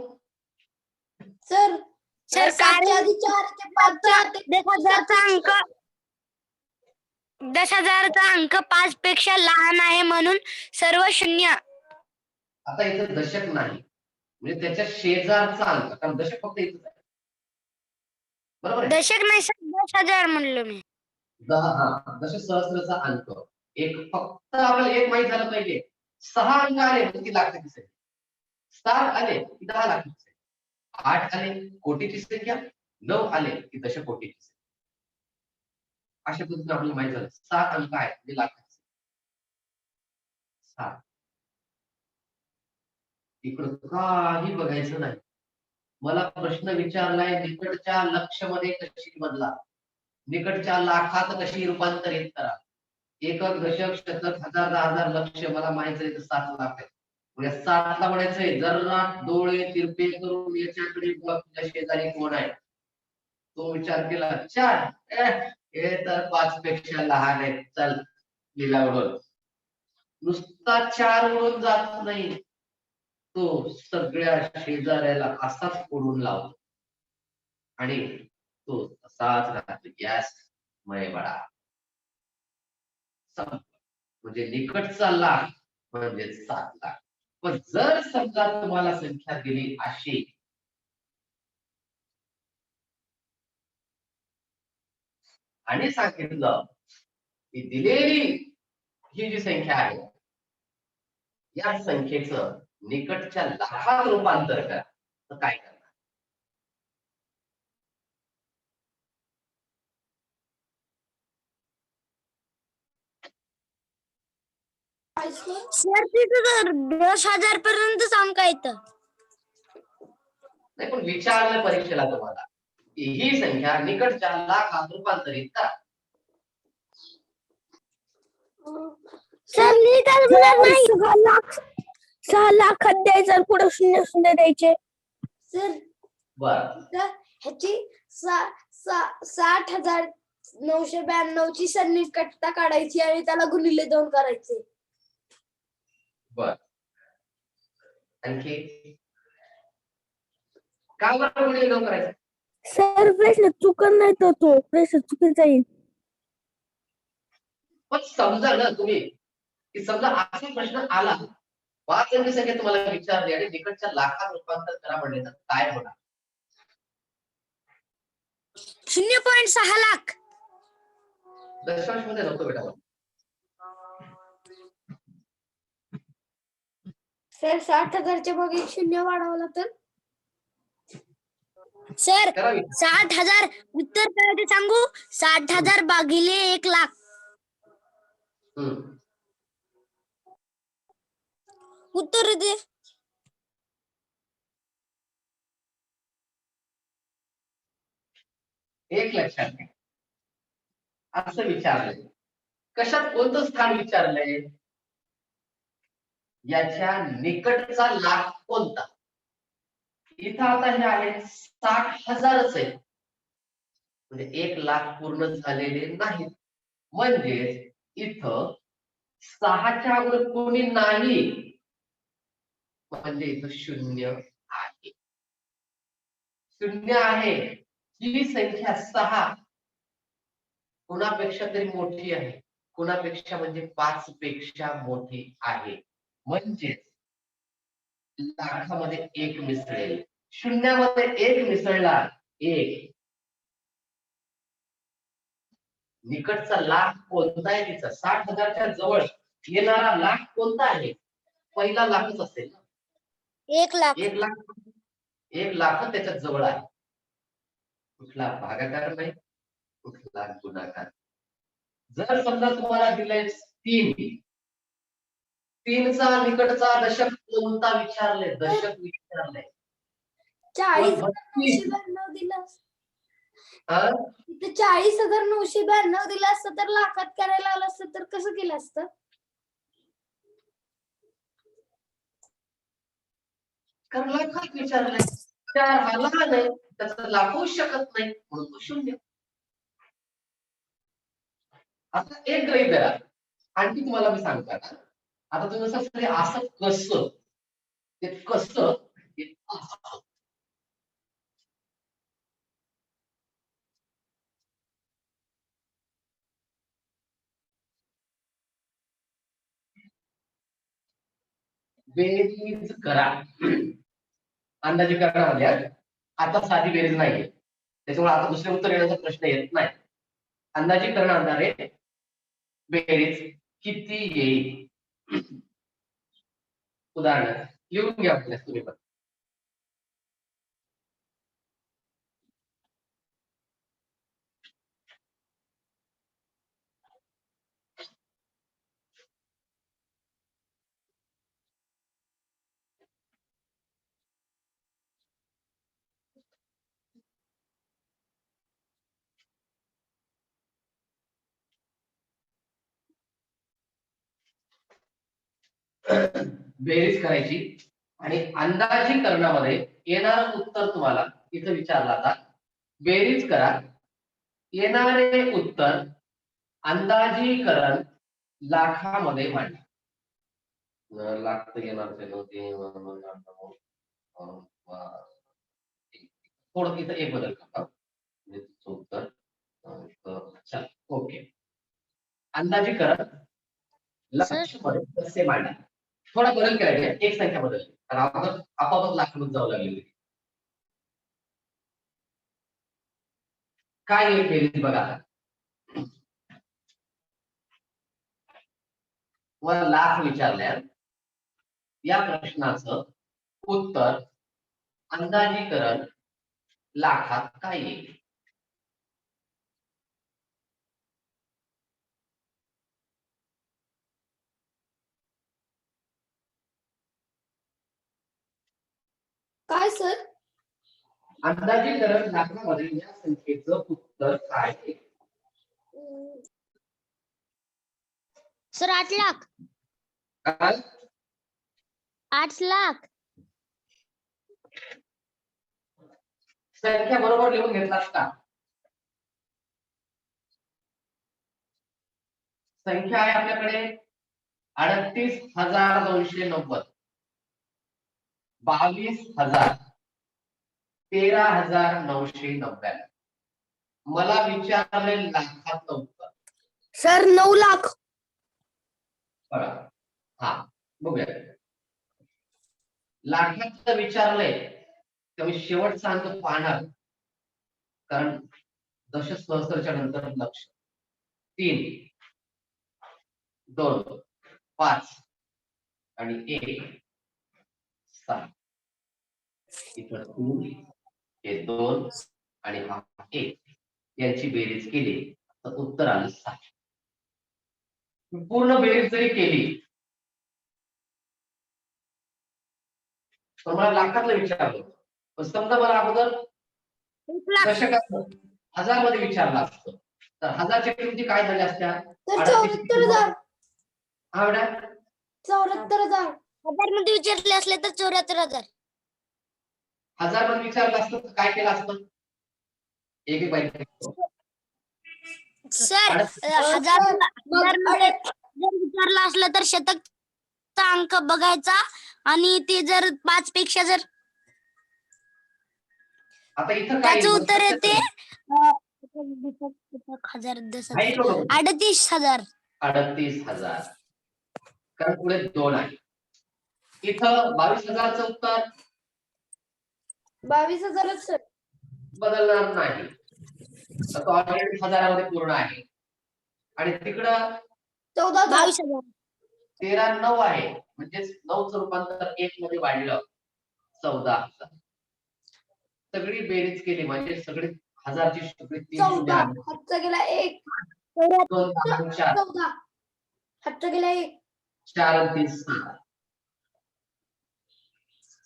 Speaker 4: सर
Speaker 2: सर
Speaker 4: सातच्या आधी 4 ते 5च्या आधी
Speaker 2: 10,000चा अंक 10,000चा अंक 5 पेक्षा लहान आहे म्हणून सर्व शून्य.
Speaker 1: आता इथं दशक नाही, म्हणजे त्याच्या शेजारचा अंक, कारण दशक फक्त इथंच आहे. बरोबर आहे?
Speaker 2: दशक नाही सर, 10,000 म्हणलो मी.
Speaker 1: 10 दशक सहस्त्रचा अंक एक, फक्त आपल्याला एक माहित झालं पाहिजे. 6 अंक आले म्हणजे ती लाखाची संख्या, 7 आले की 10 लाखाची संख्या, 8 आले कोटीची संख्या, 9 आले की दशकोटीची संख्या. अशा पद्धतीने आपल्याला माहित झालं 7 अंक आहेत म्हणजे लाखाची संख्या. 7. इकडं काही बघायचं नाही. मला प्रश्न विचारलाय निकटच्या लक्षमध्ये कशी बदला, निकटच्या लाखात कशी रूपांतरित करा. एकक, दशक, शतक, हजार, 10,000, लक्ष मला माहित आहे 7 लाख आहे. म्हणजे 7 ला म्हणायचंय जरा डोळे तिरपे करून याच्याकडे बघ, तुझ्या शेजारी कोण आहे. तो विचार केला 4, हे तर 5 पेक्षा लहान आहे, चल लिला उडवून. नुसता 4 उडून जात नाही, तो सगळ्या शेजाऱ्याला असाच उडून लावतो आणि तो तसाच राहतो. गॅस मय बडा. म्हणजे निकटचा लाख म्हणजे 7 लाख. पण जर समजा तुम्हाला संख्या दिली अशी, आणि सांगितलं की दिलेली ही जी संख्या आहे या संख्येचं निकटच्या लाखात रूपांतर करा, तर काय करणार?
Speaker 2: सर तिथं 10,000 पर्यंतच अंक येतं.
Speaker 1: नाही, पण विचारलं परीक्षेला तुम्हाला की ही संख्या निकटच्या लाखात रूपांतरित करा.
Speaker 2: सर नाही 6 लाखात द्यायचं, पुढे 0 द्यायचे.
Speaker 4: सर
Speaker 1: बर,
Speaker 4: ह्याची 60,992 ची सन्निकटता काढायची आणि त्याला गुणिले 2 करायचे.
Speaker 1: बर. आणखी का बरं गुणिले 2 करायचं?
Speaker 2: सर प्रश्न चुकत नाही, तर तो प्रश्न चुकीचा येईल.
Speaker 1: पण समजा ना तुम्ही की समजा असा प्रश्न आला, 5 अंकी संख्या तुम्हाला विचारली आणि निकटच्या लाखात रूपांतर करा म्हणले, तर काय होणार?
Speaker 2: 0.6 लाख.
Speaker 1: दशांश मध्ये नको बेटा.
Speaker 4: सर 60,000च्या मागे 1 शून्य वाढवला तर
Speaker 2: सर
Speaker 1: करावी.
Speaker 2: 60,000 उत्तर काय ते सांगू? 60,000 भागिले 1 लाख. उत्तर दे.
Speaker 1: एक लक्षात घ्या, असं विचारलंय, कशात कोणतं स्थान विचारलंय, याच्या निकटचा लाख कोणता. इथं आता हे आहे 60,000च आहे, म्हणजे 1 लाख पूर्ण झालेले नाही, म्हणजे इथं 6च्या अगोदर कोणी नाही, म्हणजे इथं 0 आहे. 0 आहे. ही संख्या 6 कुणापेक्षा तरी मोठी आहे, कुणापेक्षा म्हणजे 5 पेक्षा मोठी आहे, म्हणजे लाखामध्ये 1 मिसळेल. शून्यामध्ये एक मिसळला, एक. निकटचा लाख कोणता आहे तिचा? 60,000च्या जवळ येणारा लाख कोणता आहे? पहिला लाखच असेल ना.
Speaker 2: 1,00,000.
Speaker 1: 1,00,000. 1,00,000 त्याच्या जवळ आहे. कुठला भागाकार नाही, कुठला गुणाकार. जर समजा तुम्हाला दिलंय 3, 3चा निकटचा दशक कोणता विचारले? दशक विचारले.
Speaker 4: 40,992 दिलं असतं.
Speaker 1: हा?
Speaker 4: तिथे 40,992 दिलं असतं तर लाखात करायला आलं असतं तर कसं केलं असतं?
Speaker 1: कारण लाखात विचारलंय. 4 हा लहान आहे, त्याचा लाख होऊ शकत नाही, म्हणून तो 0. आता एक गृहीत धरा, आणखी तुम्हाला मी सांगतो ना. आता तुम्ही असं कसं, ते कसं, ते असं. बेरीज करा. अंदाजे करण्यामध्ये आता साधी बेरीज नाहीये, त्याच्यामुळे आता दुसरे उत्तर येण्याचा प्रश्न येत नाही. अंदाजे करणारे बेरीज किती येईल? उदाहरण लिहून घ्या तुम्ही पण. बेरीज करायची आणि अंदाजीकरणामध्ये येणारं उत्तर तुम्हाला इथं विचारलं. आता बेरीज करा, येणारे उत्तर अंदाजीकरण लाखामध्ये मांडा. लाख तर येणार थोडं तिथं एक बदल करता. उत्तर चल ओके. अंदाजीकरण लाखामध्ये कसे मांडा. थोडा बदल करायचा, एक संख्या बदल, आपोआपच लाखामध्ये जाऊ लागली. काय येईल बेरीज बघा. वर लाख विचारल्या, या प्रश्नाचं उत्तर अंदाजीकरण लाखात काय येईल?
Speaker 4: काय सर?
Speaker 1: अंदाजीकरण लाखामध्ये या संख्येचं उत्तर काय आहे?
Speaker 3: सर 8 लाख.
Speaker 1: काय?
Speaker 3: 8 लाख.
Speaker 1: संख्या बरोबर लिहून घेतलास का? संख्या आहे आपल्याकडे 38,290, 22,000, 13,999. मला विचारले लाखाचं उत्तर.
Speaker 2: सर 9 लाख.
Speaker 1: बघा, हा बघूया. लाखाचं विचारलंय तर मी शेवटचा अंक पाहणार, कारण दशक सहस्त्रच्या नंतर लक्ष. 3, 2, 5 आणि 1, 6. इथं 2, हे 2 आणि हा 1 यांची बेरीज केली तर उत्तर आलं 6. पूर्ण बेरीज जरी केली तर मला लाखातलं विचारलं, पण समजा मला अगोदर
Speaker 2: 1,00,000.
Speaker 1: दशकात 1000 मध्ये विचारलं असतं तर 1000च्या किमती काय झाल्या असत्या?
Speaker 4: तर 74,000.
Speaker 1: हा बेटा
Speaker 4: 74,000.
Speaker 2: 1000 मध्ये विचारले असले तर 74,000.
Speaker 1: 1000 मध्ये विचारलं असतं तर काय केलं असतं? एक एक बाईक.
Speaker 2: सर 1000 मध्ये जर विचारलं असलं तर शतकचा अंक बघायचा आणि ते जर 5 पेक्षा जर
Speaker 1: आता इथं काय
Speaker 2: त्याचं उत्तर येते 38,000.
Speaker 1: 38,000. कारण पुढे 2 आहे. इथं 22,000चं उत्तर
Speaker 4: 22,000 सर.
Speaker 1: बदलणार नाही. तर तो ऑलरेडी हजारामध्ये पूर्ण आहे. आणि तिकडं
Speaker 4: 14,000.
Speaker 2: 22,000.
Speaker 1: 13 9 आहे, म्हणजेच 9चं रूपांतर 1 मध्ये वाढलं 14,000. सगळी बेरीज केली म्हणजे सगळी हजारची सगळी 3 शून्य
Speaker 4: 14.
Speaker 1: आली.
Speaker 4: हातचा गेला 1.
Speaker 1: 2 3 4
Speaker 4: 14. हातचा गेला 1.
Speaker 1: 4 आणि 3 6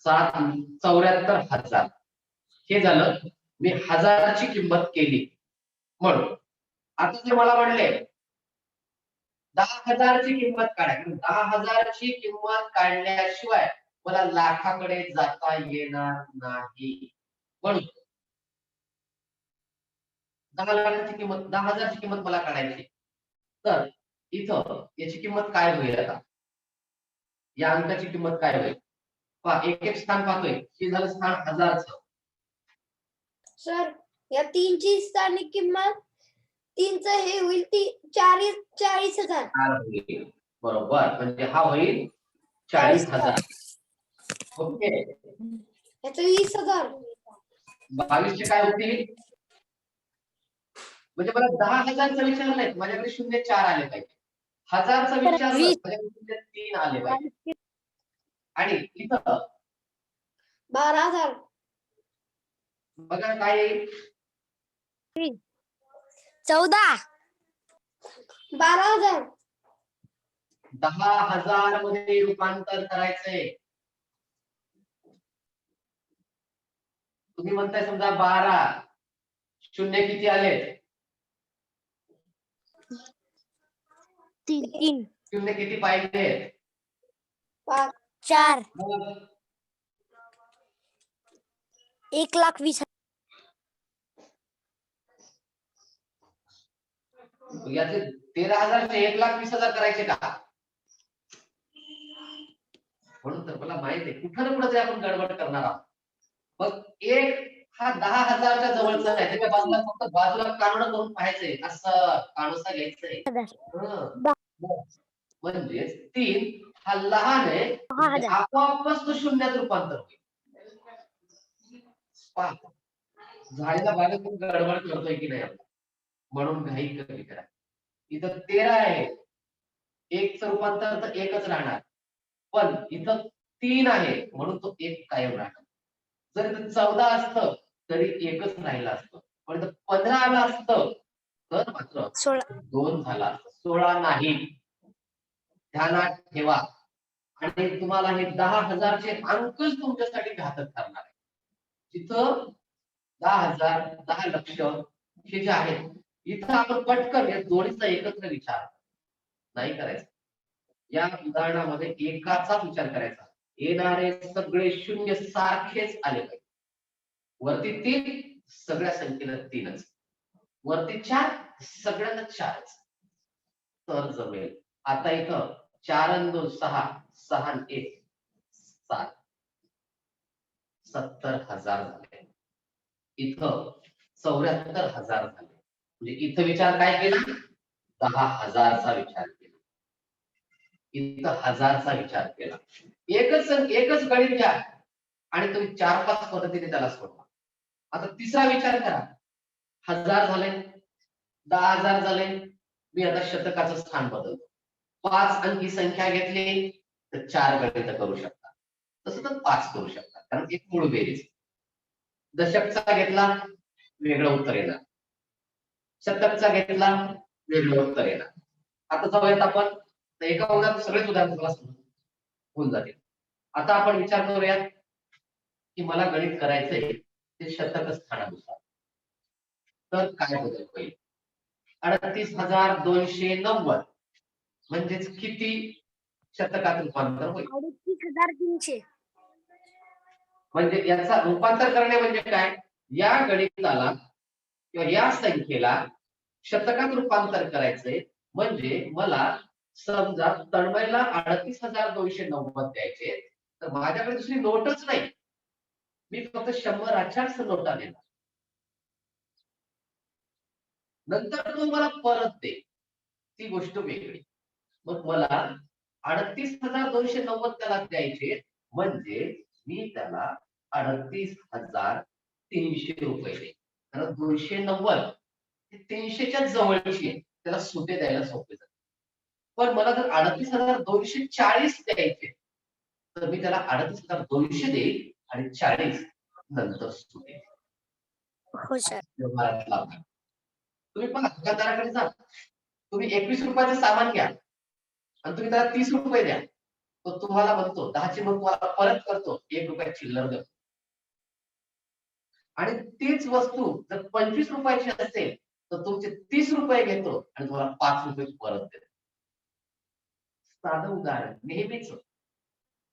Speaker 1: 7 74,000. हे झालं मी हजाराची किंमत केली म्हणून. आता ते मला म्हणले 10,000ची किंमत काढा. 10,000ची किंमत काढल्याशिवाय मला लाखाकडे जाता येणार नाही. म्हणून 10 लाखाची किंमत 10,000ची किंमत मला काढायची. तर इथं याची किंमत काय होईल? आता या अंकाची किंमत काय होईल? पहा, एक एक स्थान पाहतोय. हे झालं स्थान 1000चं.
Speaker 4: सर या 3ची स्थानिक किंमत 3चं हे होईल ती 40,000.
Speaker 1: बरोबर, म्हणजे हा होईल 40,000. ओके,
Speaker 4: याचं 20,000.
Speaker 1: 22चे काय होतील? म्हणजे मला 10,000चा विचारलंय, माझ्याकडे 04 आले पाहिजे. 1000चा विचारलं,
Speaker 2: 20.
Speaker 1: माझ्याकडे 03 आले पाहिजे. आणि इथं
Speaker 4: 12,000.
Speaker 1: बघा काय येईल?
Speaker 2: 14.
Speaker 4: 12,000.
Speaker 1: 10,000 मध्ये रूपांतर करायचंय. तुम्ही म्हणताय समजा 12, शून्य किती आले?
Speaker 2: 3.
Speaker 1: शून्य किती पाहिजे?
Speaker 2: 4.
Speaker 1: मग
Speaker 2: 1,20,000.
Speaker 1: याचे 13,000चे 1,20,000 करायचे का? म्हणून तर मला माहित आहे कुठं ना कुठं तरी आपण गडबड करणार आहोत. मग एक हा 10,000च्या जवळचा आहे, त्याच्या बाजूला फक्त बाजूला कानोडा करून पाहायचंय, असं कानोसा घ्यायचंय. म्हणजे 3 हा लहान आहे, म्हणजे आपोआपच तो शून्यात रूपांतर होईल. पहा, झालेला बालक गडबड करतोय की नाही आपण, म्हणून घाई कमी करा. इथं 13 आहे, 1चं रूपांतर तर 1च राहणार, पण इथं 3 आहे म्हणून तो 1 कायम राहणार. जर इथं 14 असतं तरी 1च राहिला असतं, पण इथं 15 आलं असतं तर मात्र
Speaker 2: 16.
Speaker 1: 2 झाला असतं, 16 नाही. ध्यानात ठेवा. आणि तुम्हाला हे 10,000चे अंकच तुमच्यासाठी घातक ठरणार आहे. तिथं 10,000 10 लक्ष हे जे आहेत, इथं आपण पटकन या जोडीचा एकत्र विचार नाही करायचा. या उदाहरणामध्ये एकाचाच विचार करायचा. येणारे सगळे शून्य सारखेच आले पाहिजे. वरती 3, सगळ्या संख्येला 3च. वरती 4, सगळ्यांना 4च. तर जमेल. आता इथं 4 आणि 2 6, 6 आणि 1 7, 70,000 झाले. इथं 74,000 झाले. म्हणजे इथं विचार काय केला? 10,000चा विचार केला. इथं 1000चा विचार केला. एकच गणित घ्या आणि तुम्ही 4-5 पद्धतीने त्याला सोडवा. आता तिसरा विचार करा. 1000 झाले, 10,000 झाले. मी आता शतकाचं स्थान बदलतो. 5 अंकी संख्या घेतली तर 4 गणित करू शकता, तसं तर 5 करू शकता, कारण एक मूळ बेरीज. दशकचा घेतला, वेगळं उत्तर येणार. शतकचा घेतला, वेगळं उत्तर येणार. आता जाऊयात आपण एका उदाहरणात सगळेच उदाहरण तुम्हाला होऊन जातील. आता आपण विचार करूयात की मला गणित करायचंय ते शतक स्थानानुसार. तर काय बदल होईल? 38,290 म्हणजेच किती शतकात रूपांतर होईल?
Speaker 2: 38,300.
Speaker 1: म्हणजे याचा रूपांतर करणे म्हणजे काय? या गणिताला किंवा या संख्येला शतकात रूपांतर करायचंय. म्हणजे मला समजा तन्मयला 38,290 द्यायचे, तर माझ्याकडे दुसरी नोटच नाही, मी फक्त 100च्याच नोटा देणार. नंतर तो मला परत दे, ती गोष्ट वेगळी. मग मला 38,290 त्याला द्यायचे, म्हणजे मी त्याला 38,300 रुपये दे. कारण 290 हे 300च्या जवळची आहे, त्याला सुटे द्यायला सोपे जाते. पण मला जर 38,240 द्यायचे तर मी त्याला 38,200 देईल आणि 40 नंतर सुटे.
Speaker 2: हो सर.
Speaker 1: व्यवहारात लावणार. तुम्ही पण दुकानदाराकडे जा, तुम्ही 21 रुपयाचं सामान घ्या आणि तुम्ही त्याला 30 रुपये द्या, तो तुम्हाला म्हणतो 10ची मग तुम्हाला परत करतो, 1 रुपया चिल्लर देतो. आणि तीच वस्तू जर 25 रुपयाची असेल तर तुमचे 30 रुपये घेतो आणि तुम्हाला 5 रुपये परत देतो. साधं उदाहरण. नेहमीच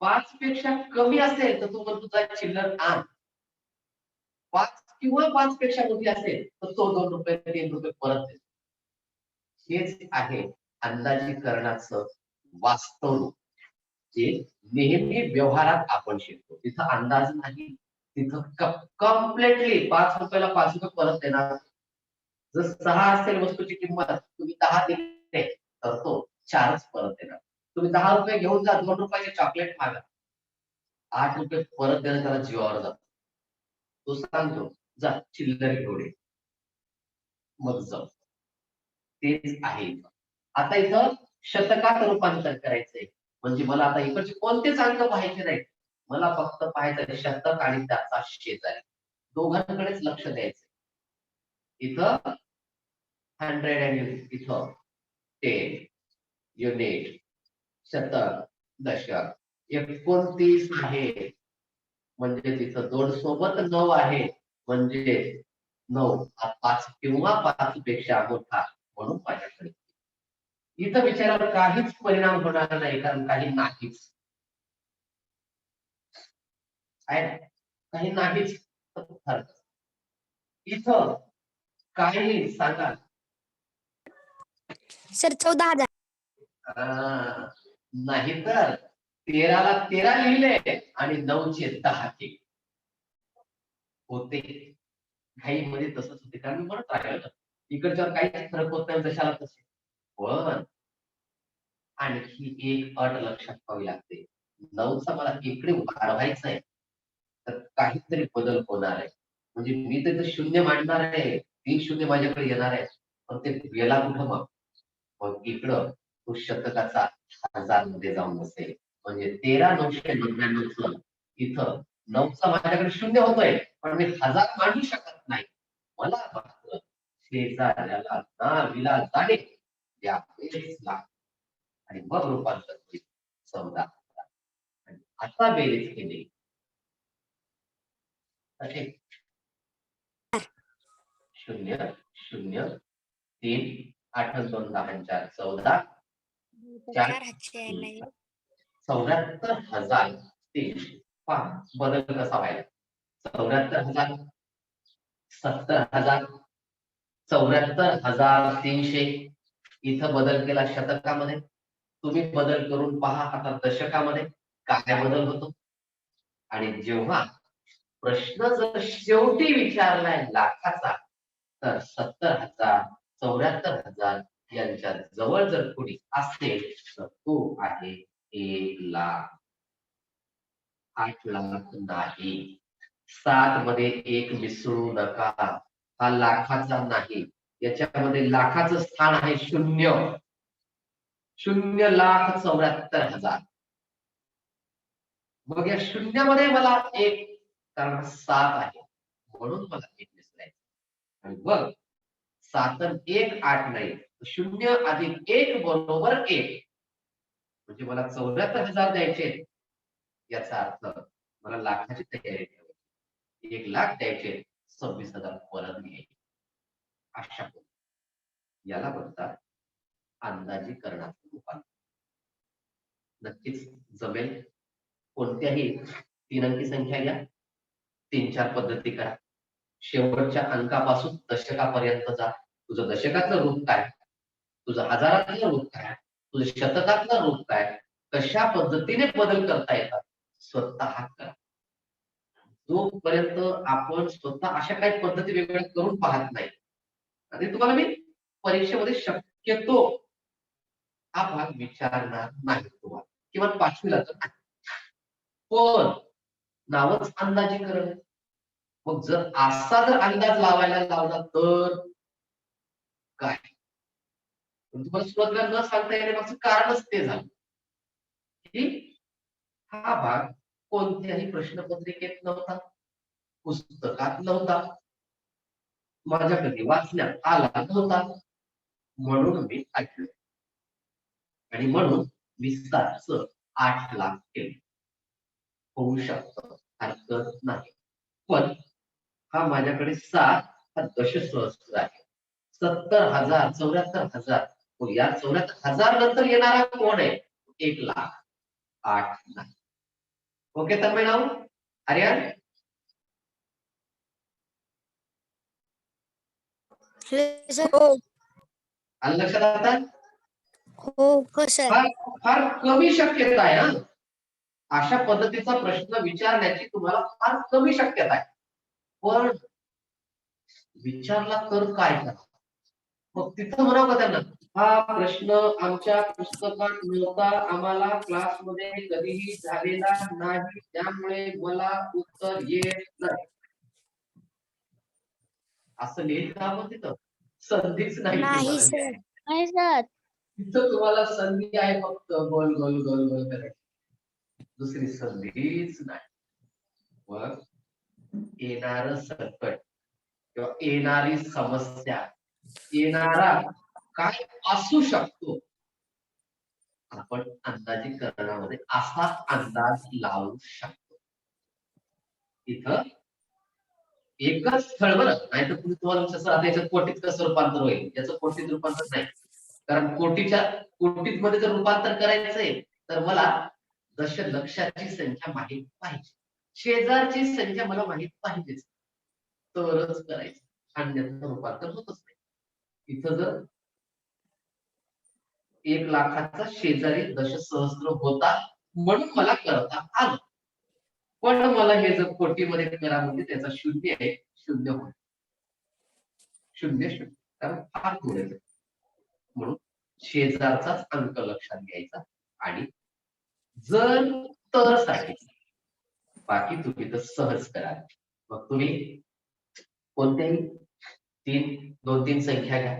Speaker 1: 5 पेक्षा कमी असेल तर तुम्हाला तुझा चिल्लर आण, 5 किंवा 5 पेक्षा मोठी असेल तर तो 2 रुपये 3 रुपये परत देतो. हेच आहे अंदाजीकरणाचं वास्तव रूप, जे नेहमी व्यवहारात आपण शिकतो. तिथं अंदाज नाही, तिथं कम्प्लिटली 5 रुपयाला 5 रुपये परत देणार. जर 6 असेल वस्तूची किंमत, तुम्ही 10 दिले तर तो 4च परत देणार. तुम्ही 10 रुपये घेऊन जा, 2 रुपयाचे चॉकलेट मागा, 8 रुपये परत देणं त्याला जीवावर जातो. तो सांगतो जा चिल्लर घेऊन ये, मग जाऊ. तेच आहे इथं. आता इथं शतकात रूपांतर करायचंय, म्हणजे मला आता इकडचे कोणतेच अंक पाहायचे नाहीत, मला फक्त पाहायचं शतक आणि त्याचा शेजारी, दोघांकडेच लक्ष द्यायचं. इथं 100 आणि इथं 10 युनिट, शतक, दशक, 29 आहे म्हणजे तिथं 2 सोबत 9 आहे, म्हणजे 9 हा 5 किंवा 5 पेक्षा मोठा, म्हणून माझ्याकडे. इथं विचारावर काहीच परिणाम होणार नाही, कारण काही नाहीच आहे, काही नाहीच. इथं काही सांगा
Speaker 2: सर 14,000.
Speaker 1: नाही तर 13ला 13 लिहिले आणि 9चे 10 केले होते. घाईमध्ये तसंच होते, कारण मी म्हणत राहिलो इकडच्यावर काहीच फरक होत नाही जशाला तसे. पण आणखी एक अट लक्षात ठेवावी लागते, 9चा मला इकडे वाढवायचा आहे तर काहीतरी बदल होणार आहे. म्हणजे मी तर शून्य मांडणार आहे, 3 शून्य माझ्याकडे येणार आहे, पण ते गेला कुठं मग इकडं तो शतकाचा 1000 मध्ये जाऊन बसेल. म्हणजे 13,999 इथं 9चा माझ्याकडे शून्य होतोय, पण मी 1000 मांडू शकत नाही. मला मात्र शेजाऱ्याला नाविलाजाने द्यावेच लागते आणि मग रूपांतर होईल 14,000. आणि आता बेरीज केली असे 0 0 3 8 2 10 4 14 74,300. पहा बदल कसा व्हायला. 74,000, 70,000, 74,300. इथं बदल केला शतकामध्ये. तुम्ही बदल करून पहा आता दशकामध्ये काय बदल होतो. आणि जेव्हा प्रश्न जर शेवटी विचारलाय लाखाचा, तर 70,000, 74,000 यांच्या जवळ जर कोणी असेल तर तो आहे 1 लाख. 8 लाख नाही. 7 मध्ये 1 मिसळू नका, हा लाखाचा नाही. याच्यामध्ये लाखाचं स्थान आहे 0. 0,74,000. मग या शून्यामध्ये मला 1, कारण 7 आहे म्हणून मला 1 मिसळायचं. आणि बघ 7 आणि 1 8 नाही, 0 अधिक 1 बरोबर 1. म्हणजे मला 74,000 द्यायचे. याचा अर्थ मला लाखाची तयारी ठेवायची. 1 लाख द्यायचे, 26,000 परत घ्यायचे. अशा याला म्हणतात अंदाजीकरणाचं रूपांतर. नक्कीच जमेल. कोणत्याही 3 अंकी संख्या घ्या, 3-4 पद्धती करा. शेवटच्या अंकापासून दशकापर्यंत जा. तुझं दशकातलं रूप काय, तुझं हजारातलं रूप काय, तुझं शतकातलं रूप काय, कशा पद्धतीने बदल करता येतात स्वतः करा. जोपर्यंत आपण स्वतः अशा काही पद्धती वेगवेगळ्या करून पाहत नाही, आणि तुम्हाला मी परीक्षेमध्ये शक्यतो हा भाग विचारणार नाही तुम्हाला, किंवा 5वीला तर नाही. पण नावच अंदाजीकरण आहे. मग जर असा जर अंदाज लावायला लावला तर काय? तुम्हाला सुरुवातीला न सांगता येण्यामागचं कारणच ते झालं की हा भाग कोणत्याही प्रश्नपत्रिकेत नव्हता, पुस्तकात नव्हता, माझ्या कधी वाचण्यात आला नव्हता, म्हणून मी ऐकलं आणि म्हणून विस्ताराचं 8 लाख केले. होऊ शकतं, हरकत नाही. पण हा माझ्याकडे 7 हा दशसहस्त्र आहे. 70,000 74,000 या 74,000 नंतर येणारा कोण आहे? 1 लाख 8 नाही. ओके तर मी नाव आर्यन
Speaker 2: हो
Speaker 1: आलं लक्षात आता?
Speaker 2: हो सर.
Speaker 1: फार फार कमी शक्यता आहे. अशा पद्धतीचा प्रश्न विचारण्याची तुम्हाला फार कमी शक्यता आहे. पण विचारला तर काय करा? मग तिथं म्हणावं का त्यांना हा प्रश्न आमच्या पुस्तकात नव्हता, आम्हाला क्लासमध्ये कधीही झालेला नाही, त्यामुळे मला उत्तर येत नाही, असं लिहित का? मग तिथं संधीच नाही
Speaker 2: नाही
Speaker 1: तुम्हाला.
Speaker 2: सर.
Speaker 3: नाही सर.
Speaker 1: तिथं तुम्हाला संधी आहे फक्त गोल गोल गोल गोल करायची, दुसरी संधीच नाही. मग येणार संकट किंवा येणारी समस्या, येणारा काय असू शकतो, आपण अंदाजीकरणामध्ये असा अंदाज लावू शकतो. इथं एकच स्थळ बरं, नाही तर तुम्हाला सर याच्यात कोटीत कसं रूपांतर होईल, याचं कोटीत रूपांतर नाही. कारण कोटीत मध्ये जर रूपांतर करायचंय तर मला दशलक्षाची संख्या माहित पाहिजे, शेजारची संख्या मला माहित पाहिजेच, तरच करायचं, अन्यथा रूपांतर होतच नाही. इथं जर 1 लाखाचा शेजारी दशसहस्त्र होता म्हणून मला करता आलं, पण मला हे जर कोटीमध्ये करा म्हणजे त्याचा 0 आहे, 0 होईल, 0 0, कारण फार थोडे, म्हणून शेजारचाच अंक लक्षात घ्यायचा आणि जर तर साठी बाकी तुम्ही तर सहज करा. मग तुम्ही कोणत्याही 2-3 संख्या घ्या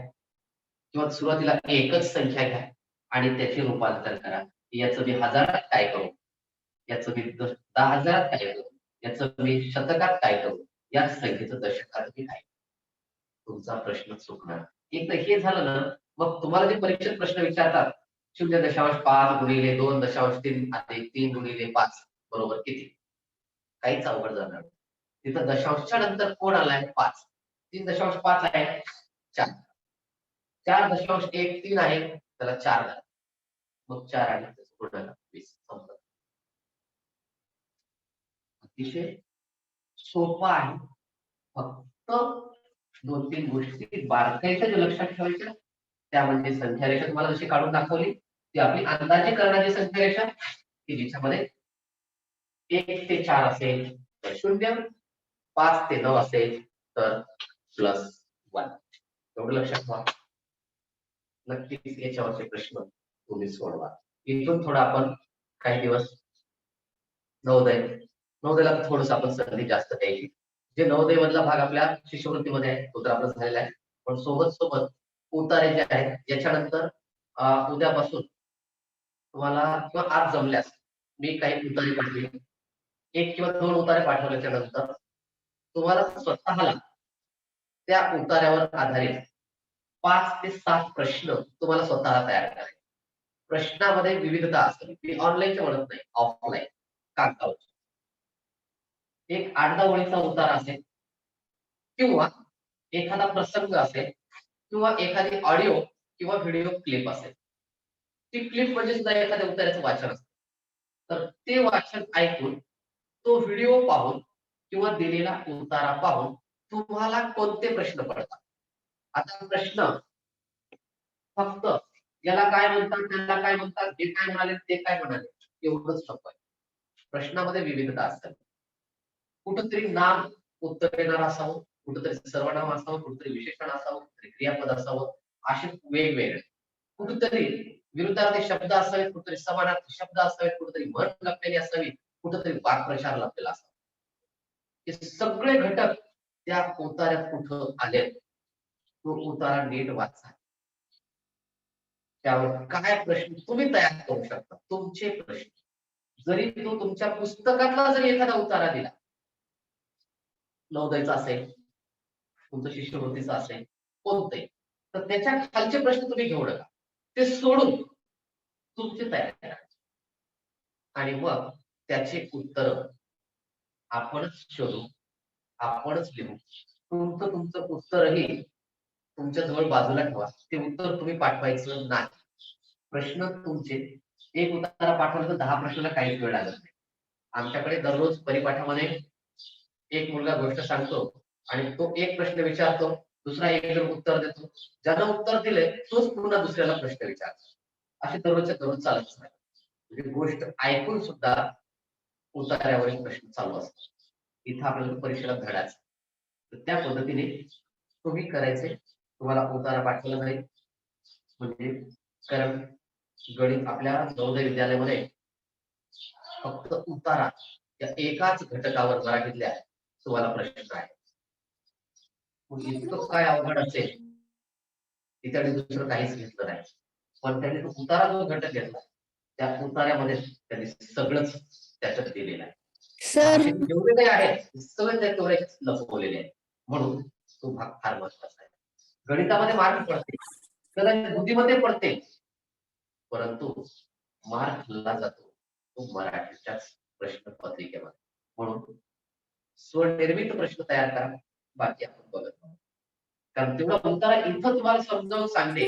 Speaker 1: किंवा सुरुवातीला एकच संख्या घ्या आणि त्याचे रूपांतर करा. याचं मी हजारात काय करू, याचं मी 10,000 काय करू, याचं मी शतकात काय करू, या संख्येचं दशकात मी काय, तुमचा प्रश्न चुकणार. एक तर हे झालं ना, मग तुम्हाला जे परीक्षेत प्रश्न विचारतात 0.5 गुणिले 2.3 अधिक 3 गुणिले 5 बरोबर किती, काहीच अवघड जाणार. तिथं दशांशच्या नंतर कोण आलाय? 5. 3.5 आहे 4. 4.13 आहे त्याला 4 झाला, मग 4 आणि पूर्ण 20 संपलं. अतिशय सोपा आहे. फक्त 2-3 गोष्टी बारकाईच्या ज्या लक्षात ठेवायच्या त्या म्हणजे संख्या रेषा तुम्हाला जशी काढून दाखवली ती आपली अंदाजे करण्याची संख्या रेषा, की जिच्यामध्ये 1 ते 4 असेल तर 0, 5 ते 9 असेल तर +1. एवढं लक्षात ठेवा. नक्कीच याच्यावरचे प्रश्न तुम्ही सोडवा. इथून थोडं आपण काही दिवस नवोदयाला थोडस आपण संधी जास्त द्यायची. जे नवोदय मधला भाग आपल्या शिष्यवृत्तीमध्ये आहे तो तर आपला झालेला आहे, पण सोबत उतारे जे आहेत याच्यानंतर उद्यापासून तुम्हाला किंवा आज जमल्यास मी काही उतारे पाठवेल, 1 किंवा 2 उतारे पाठवल्याच्या नंतर तुम्हाला स्वतःला त्या उतार्यावर आधारित 5 ते 7 प्रश्न तुम्हाला स्वतःला तयार करायचे. प्रश्नामध्ये विविधता असेल, मी ऑनलाईनच्या म्हणत नाही, ऑफलाईन कागदावर एक 8-10 ओळीचा उतारा असेल किंवा एखादा प्रसंग असेल किंवा एखादी ऑडिओ किंवा व्हिडिओ क्लिप असेल. ती क्लिप म्हणजे सुद्धा एखाद्या उतार्याचं वाचन असतं. तर ते वाचन ऐकून, तो व्हिडिओ पाहून किंवा दिलेला उतारा पाहून तुम्हाला कोणते प्रश्न पडतात. आता प्रश्न फक्त याला काय म्हणतात, त्याला काय म्हणतात, हे काय म्हणाले, ते काय म्हणाले, एवढंच सोपं आहे. प्रश्नामध्ये विविधता असतात. कुठंतरी नाम उत्तर देणारं असावं, कुठंतरी सर्वनाम असावं, कुठंतरी विशेषण असावं, कुठंतरी क्रियापद असावं, असे वेगवेगळे. कुठंतरी विरुद्धार्थी शब्द असावेत, कुठंतरी समानार्थी शब्द असावेत, कुठंतरी म्हण लपलेली असावी, कुठंतरी वाक्प्रचार लपलेला असावा. हे सगळे घटक त्या उतार्यात कुठं आले, तो उतारा नीट वाचा. त्यावर काय प्रश्न तुम्ही तयार करू शकता, तुमचे प्रश्न. जरी तो तुमच्या पुस्तकातला जरी एखादा उतारा दिला, नवोदयचा असेल, तुमचं शिष्यवृत्तीचं असेल, कोणतंही, तर त्याच्या खालचे प्रश्न तुम्ही घेऊ नका. ते सोडून तुमची तयारी करा आणि मग त्याचे उत्तर आपणच शोधू, आपणच लिहू. तुमचं उत्तरही तुमच्या जवळ बाजूला ठेवा. ते उत्तर तुम्ही पाठवायचं नाही. प्रश्न तुमचे एक उतारा पाठवलं तर 10 प्रश्नाला काहीच वेळ लागत नाही. आमच्याकडे दररोज परिपाठामध्ये एक मुलगा गोष्ट सांगतो आणि तो एक प्रश्न विचारतो, दुसरा एक जण उत्तर देतो. ज्यानं उत्तर दिले तोच पुन्हा दुसऱ्याला प्रश्न विचारतो. असे दररोजच्या दररोज चालत असतात. म्हणजे गोष्ट ऐकून सुद्धा उतार्यावरील प्रश्न चालू असतात. इथं आपल्याला परीक्षेला धडाच. तर त्या पद्धतीने तुम्ही करायचे. तुम्हाला उतारा पाठवला जाईल. म्हणजे कारण गणित आपल्या नवोदय विद्यालयामध्ये फक्त उतारा या एकाच घटकावर मराठीतल्या तुम्हाला प्रश्न आहे. मग इतकं काय अवघड असेल की त्याने दुसरं काहीच घेतलं नाही. पण त्याने तो उतारा जो घटक घेतला त्या उतार्यामध्ये त्यांनी सगळंच त्याच्यात दिलेलं आहे.
Speaker 2: सर
Speaker 1: जेवढे काही आहे सगळं त्याच्यावर लपवलेले आहे. म्हणून तो भाग फार महत्वाचा आहे. गणितामध्ये मार्क पडते, कदाचित बुद्धिमध्ये पडते, परंतु मार्क दिला जातो तो मराठीच्याच प्रश्नपत्रिकेमध्ये. म्हणून स्वनिर्मित प्रश्न तयार करा, बाकी आपण बघत आहोत. कारण तेवढा उतारा इथं तुम्हाला समजावून सांगणे,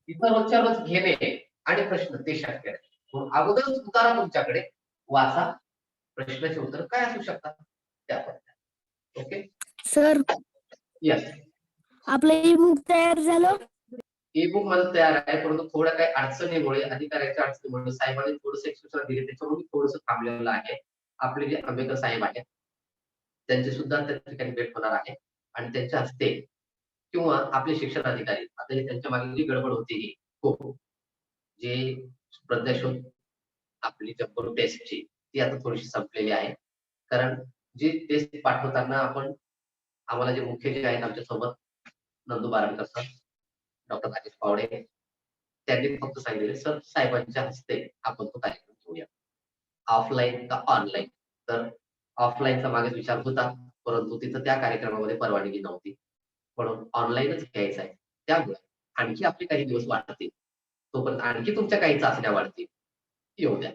Speaker 1: इथं रोजच्या रोज घेणे आणि प्रश्न ते शक्य आहे. म्हणून अगोदरच उतारा तुमच्याकडे वाचा, प्रश्नाचे उत्तर काय असू शकतात त्या पद्धतीने. ओके
Speaker 2: सर
Speaker 1: यस,
Speaker 2: आपलं ई बुक तयार झालं.
Speaker 1: ई बुक माझं तयार आहे, परंतु थोड्या काही अडचणीमुळे, अधिकाऱ्याच्या अडचणीमुळे साहेबांनी थोडंसं एक सूचना दिली, त्याच्यामुळे मी थोडंसं थांबलेलं आहे. आपले जे आंबेडकर साहेब आहेत त्यांची सुद्धा त्या ठिकाणी भेट होणार आहे आणि त्यांच्या हस्ते किंवा आपले शिक्षण अधिकारी, आता ही त्यांच्या मागे जी गडबड होती ही हो, जे प्रज्ञाशोध आपली जम्पर टेस्टची ती आता थोडीशी संपलेली आहे. कारण जी टेस्ट पाठवताना आपण आम्हाला जे मुख्य जे आहेत आमच्या सोबत नंदू बाराडकर सर, डॉक्टर राजेश पावडे, त्यांनी फक्त सांगितले सर साहेबांच्या हस्ते आपण तो कार्यक्रम घेऊया, ऑफलाईन का ऑनलाईन. तर ऑफलाईनचा मागे विचार होता, परंतु तिथं त्या कार्यक्रमामध्ये परवानगी नव्हती, म्हणून ऑनलाईनच घ्यायचं आहे. त्यामुळे आणखी आपले काही दिवस वाढतील, तोपर्यंत आणखी तुमच्या काही चाचण्या वाढतील. येऊ द्या,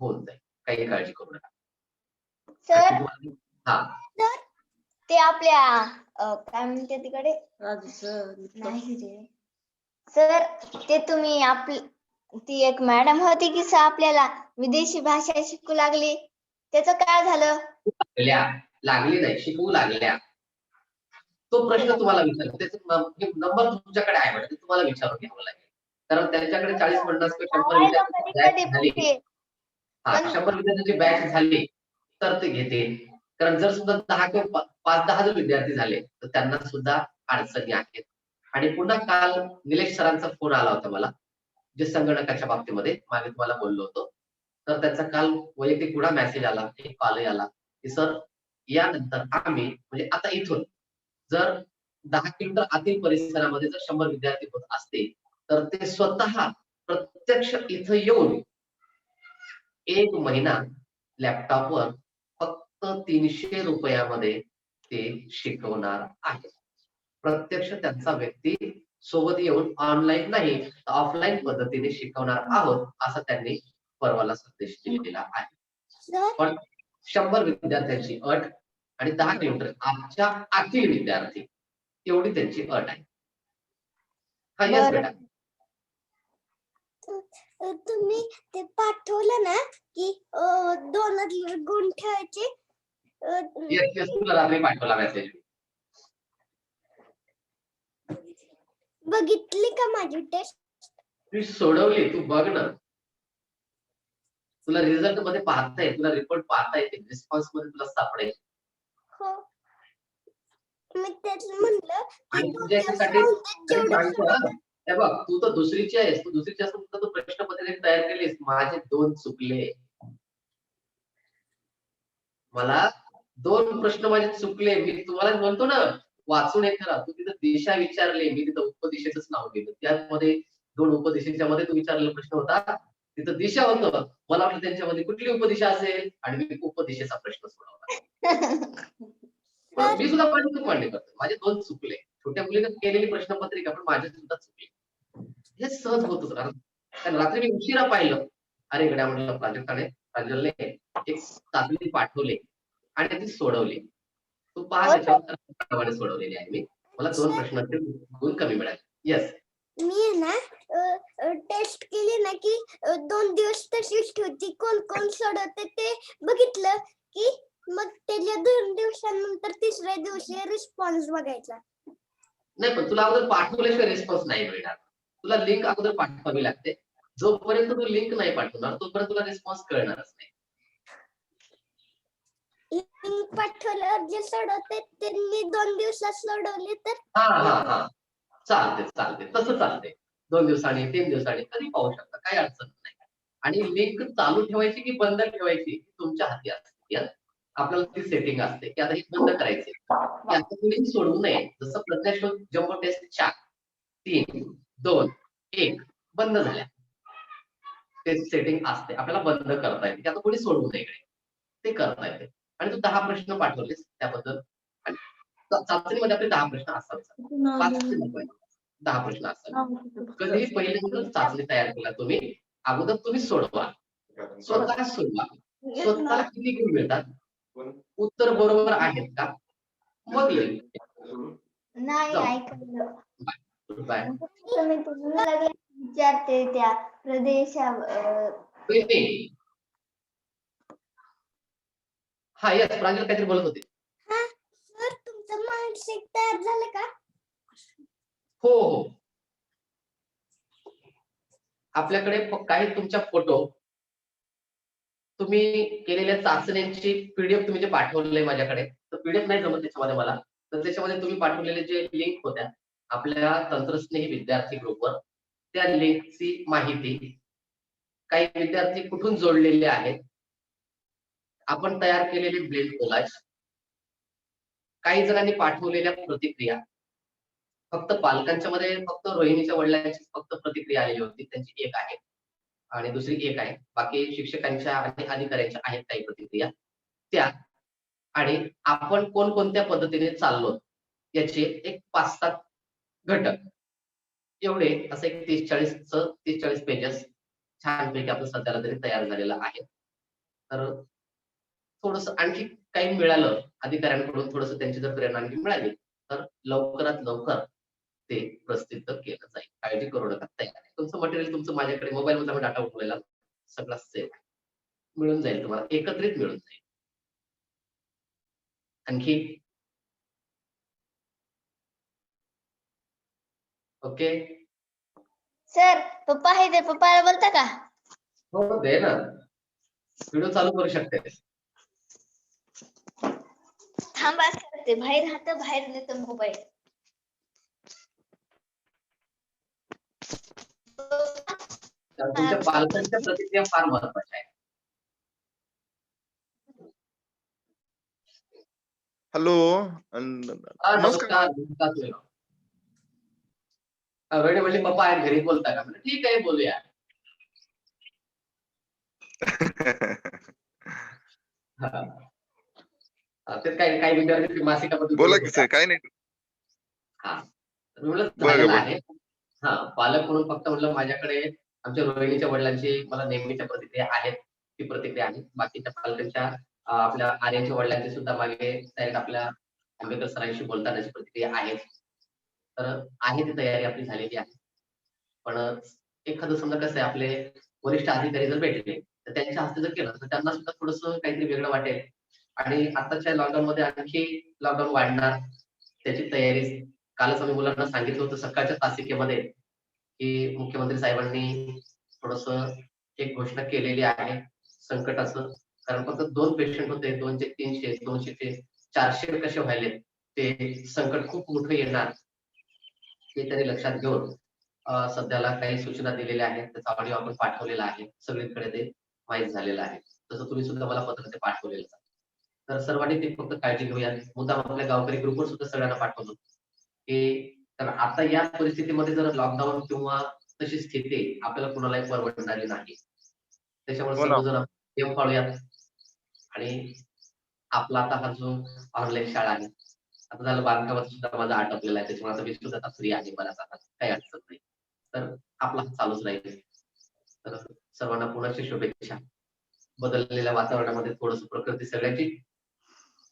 Speaker 1: होऊन जाईल, काही काळजी करू नका.
Speaker 3: सर
Speaker 1: हा
Speaker 3: ते आपल्या काय म्हणते तिकडे नाही रे सर, ते तुम्ही आपली ती एक मॅडम होती की आपल्याला विदेशी भाषा शिकू लागली, त्याचं काय झालं?
Speaker 1: लागली नाही, शिकवू लागल्या. तो प्रश्न तुम्हाला विचारला, त्याचा नंबर तुमच्याकडे आहे म्हणजे तुम्हाला विचारून घ्यावं लागेल. कारण त्यांच्याकडे 40-50 किंवा 100 विद्यार्थी झाली. हा 100 विद्यार्थ्यांची बॅच झाली तर ते घेते. कारण जर सुद्धा 10 किंवा 5-10 जर विद्यार्थी झाले तर त्यांना सुद्धा अडचणी आहेत. आणि पुन्हा काल निलेश सरांचा फोन आला होता मला, जे संगणकाच्या बाबतीमध्ये मागे तुम्हाला बोललो होतो. तर त्याचा काल वैयक्तिक पुन्हा मेसेज आला, एक कॉलही आला की सर यानंतर आम्ही म्हणजे आता इथून जर 10 किलोमीटर आतील परिसरामध्ये जर 100 विद्यार्थी होत असतील तर ते स्वतः प्रत्यक्ष इथं येऊन 1 महिना लॅपटॉपवर फक्त 300 रुपयामध्ये ते शिकवणार आहे. प्रत्यक्ष त्यांचा व्यक्ती सोबत येऊन ऑनलाईन नाही ऑफलाईन पद्धतीने शिकवणार आहोत असा त्यांनी परवाला संदेश दिलेला आहे. पण 100 विद्यार्थ्यांची अट आणि 10 किलोमीटर आमच्या आतील विद्यार्थी एवढी त्यांची अट आहे. हा यस बेटा.
Speaker 2: तुम्ही ते पाठवलं ना की 2 गुण ठेवायचे.
Speaker 1: येस तुला रात्री पाठवला मेसेज.
Speaker 2: बघितली का माझी टेस्ट?
Speaker 1: तू सोडवली, तू बघ ना. तुला रिझल्ट मध्ये पाहता येईल, तुला रिपोर्ट पाहता येईल, रिस्पॉन्स मध्ये तुला सापडेल.
Speaker 2: हो मी तेच म्हणलं
Speaker 1: आणि तुझ्या याच्यासाठी सांगतो हा, हे बघ तू तर दुसरीची आहेस, तू दुसरीची असून तू प्रश्नपत्रिका तयार केलीस. माझे 2 चुकले. मला 2 प्रश्न माझे चुकले. मी तुम्हाला म्हणतो ना, वाचून हे करा. तू तिथं दिशा विचारले, मी तिथं उपदिशेचंच नाव घेतलं. त्यामध्ये 2 उपदिशेच्या मध्ये तू विचारलेला प्रश्न होता. तिथं दिशा होतं. मला वाटलं त्यांच्यामध्ये कुठली उपदिशा असेल आणि मी उपदिशेचा प्रश्न सोडवला. पण मी सुद्धा माझी चूक मान्य करतो. माझे 2 चुकले. छोट्या मुलीने केलेली प्रश्नपत्रिका पण माझे सुद्धा चुकले. हे सहज होत होतं कारण रात्री मी उशिरा पाहिलं. अरे गड्या म्हटलं प्रांजलने एक चाचणी पाठवली आणि ती सोडवली. तू पहा त्याच्यावर सोडवलेली आहे मी. मला 2 प्रश्नांचे गुण कमी मिळाले. येस.
Speaker 2: मी आहे ना टेस्ट केली ना की 2 दिवस तशीच ठेवती. कोण कोण सोडवते ते बघितलं की मग त्याच्या 2 दिवसानंतर 3ऱ्या दिवशी रिस्पॉन्स बघायचा.
Speaker 1: नाही पण तुला अगोदर पाठवल्याशिवाय रिस्पॉन्स नाही मिळणार. तुला लिंक अगोदर पाठवावी लागते. जोपर्यंत तू लिंक नाही पाठवणार तोपर्यंत तुला रिस्पॉन्स कळणारच नाही.
Speaker 2: लिंक पाठवल्यावर जे सोडवते त्यांनी 2 दिवसात सोडवले तर
Speaker 1: हा चालते तसं चालते. 2 दिवसांनी 3 दिवसांनी कधी पाहू शकता, काही अडचण नाही. आणि लिंक चालू ठेवायची की बंद ठेवायची तुमच्या हाती असते. आपल्याला ती सेटिंग असते की आता हे बंद करायचे की आता तुम्ही सोडवू नये. जसं प्रज्ञाशोध जम्बो टेस्ट 4 3 2 1 बंद झाल्या. ते सेटिंग असते आपल्याला बंद करता येते की आता कोणी सोडवू नये ते करता येते. आणि तू 10 प्रश्न पाठवलेस त्याबद्दल. आणि चाचणीमध्ये आपले 10 प्रश्न असावे. 5 ते 10 प्रश्न असावे. कधीही पहिल्यांदा चाचणी तयार केला तुम्ही अगोदर तुम्ही सोडवा. स्वतः सोडवा. स्वतःला किती गुण मिळतात, उत्तर बरोबर आहेत का, मग येईल.
Speaker 3: नाही
Speaker 1: जाऊ.
Speaker 3: ऐकलं.
Speaker 1: बाय.
Speaker 3: मी तुम्हाला विचारते त्या प्रदेशावर.
Speaker 1: हा येस प्रांजल काहीतरी बोलत होते.
Speaker 2: सर तुमचं मानसिक तयार झालं का?
Speaker 1: हो. आपल्याकडे काही तुमच्या फोटो, तुम्ही केलेल्या चाचण्यांची पीडीएफ तुम्ही जे पाठवलेलं आहे माझ्याकडे, तर पीडीएफ नाही जमत त्याच्यामध्ये मला. तर त्याच्यामध्ये तुम्ही पाठवलेले जे लिंक होत्या आपल्या तंत्रस्नेही विद्यार्थी ग्रुपवर, त्या लिंकची माहिती, काही विद्यार्थी कुठून जोडलेले आहेत, आपण तयार केलेले ब्लेंड कोलाज, काही जणांनी पाठवलेल्या प्रतिक्रिया, फक्त पालकांच्या मध्ये फक्त रोहिणीच्या वडिलांची फक्त प्रतिक्रिया आलेली होती, त्यांची एक आहे आणि दुसरी एक आहे. बाकी शिक्षकांच्या आणि अधिकाऱ्यांच्या आहेत काही प्रतिक्रिया त्या. आणि आपण कोणकोणत्या पद्धतीने चाललो याचे एक 5-7 घटक, एवढे असं एक 30-40 पेजेस छानपैकी आपलं सध्याला तरी तयार झालेलं आहे. तर थोडस आणखी काही मिळालं अधिकाऱ्यांकडून, थोडस त्यांची जर प्रेरणा आणखी मिळाली तर लवकरात लवकर ते प्रसिद्ध केलं जाईल. काळजी करू नका, तयार आहे तुमचं मटेरियल. तुमचं माझ्याकडे मोबाईल मध्ये डाटा उठवलेला सगळा सेव्ह मिळून जाईल तुम्हाला, एकत्रित मिळून जाईल. आणखी ओके.
Speaker 3: सर पप्पा आहे ते, पप्पाला बोलता का?
Speaker 1: हो दे ना, व्हिडिओ चालू करू शकते.
Speaker 3: थांबा सर, ते बाहेर राहतं, बाहेर नेतो मोबाईल.
Speaker 1: तर तुमच्या पालकांच्या प्रतिक्रिया फार महत्वाच्या आहेत.
Speaker 5: हॅलो
Speaker 1: नमस्कार. वेळे म्हणले पप्पा आहेत घरी, बोलता का? म्हणजे ठीक आहे बोलूया. ते काही विद्यार्थी मासिकाबद्दल
Speaker 5: बोला की सर, काय नाही.
Speaker 1: हा झालेलं आहे. हा पालक म्हणून फक्त म्हटलं माझ्याकडे आमच्या रोहिणीच्या वडिलांची मला नेहमीच्या प्रतिक्रिया आहेत, ती प्रतिक्रिया आहे. बाकीच्या पालकांच्या आपल्या आर्यांच्या वडिलांची सुद्धा मागे डायरेक्ट आपल्या आंबेडकर सरांशी बोलतानाची प्रतिक्रिया आहेत. तर आहे ती तयारी आपली झालेली आहे. पण एखादं समजा कसं आहे, आपले वरिष्ठ अधिकारी जर भेटले तर त्यांच्या हस्ते जर केलं तर त्यांना सुद्धा थोडस काहीतरी वेगळं वाटेल. आणि आताच्या लॉकडाऊन मध्ये आणखी लॉकडाऊन वाढणार, त्याची तयारी कालच आम्ही मुलांना सांगितलं होतं सकाळच्या तासिकेमध्ये की मुख्यमंत्री साहेबांनी थोडस एक घोषणा केलेली आहे संकटाचं. कारण फक्त 2 पेशंट होते, 200 300 200 400 कसे व्हायले, ते संकट खूप मोठं येणार हे तरी लक्षात घेऊन सध्याला काही सूचना दिलेल्या आहेत. त्याचा ऑडिओ आपण पाठवलेला आहे, सगळीकडे ते माहीत झालेलं आहे. तसं तुम्ही सुद्धा मला पत्र ते पाठवलेलं आहे. तर सर्वांनी ती फक्त काळजी घेऊया. मुद्दाम आपल्या गावकरी ग्रुपवर सुद्धा सगळ्यांना पाठवतो की कारण आता या परिस्थितीमध्ये जर लॉकडाऊन किंवा तशी स्थिती आपल्याला कुणालाही परवडणारी नाही. त्याच्यामुळे
Speaker 5: हो ना.
Speaker 1: सर्वजण नियम पाळूयात आणि आपला आता हा जो ऑनलाईन शाळा आहे, आता झालं बांधकामात सुद्धा माझा आटपलेला आहे, त्याच्यामुळे आता मी सुद्धा आता फ्री आहे, मला आता काही अडचण नाही. तर आपला हा चालूच राहील. तर सर्वांना पुन्हा शुभेच्छा. बदललेल्या वातावरणामध्ये थोडस प्रकृती सगळ्यांची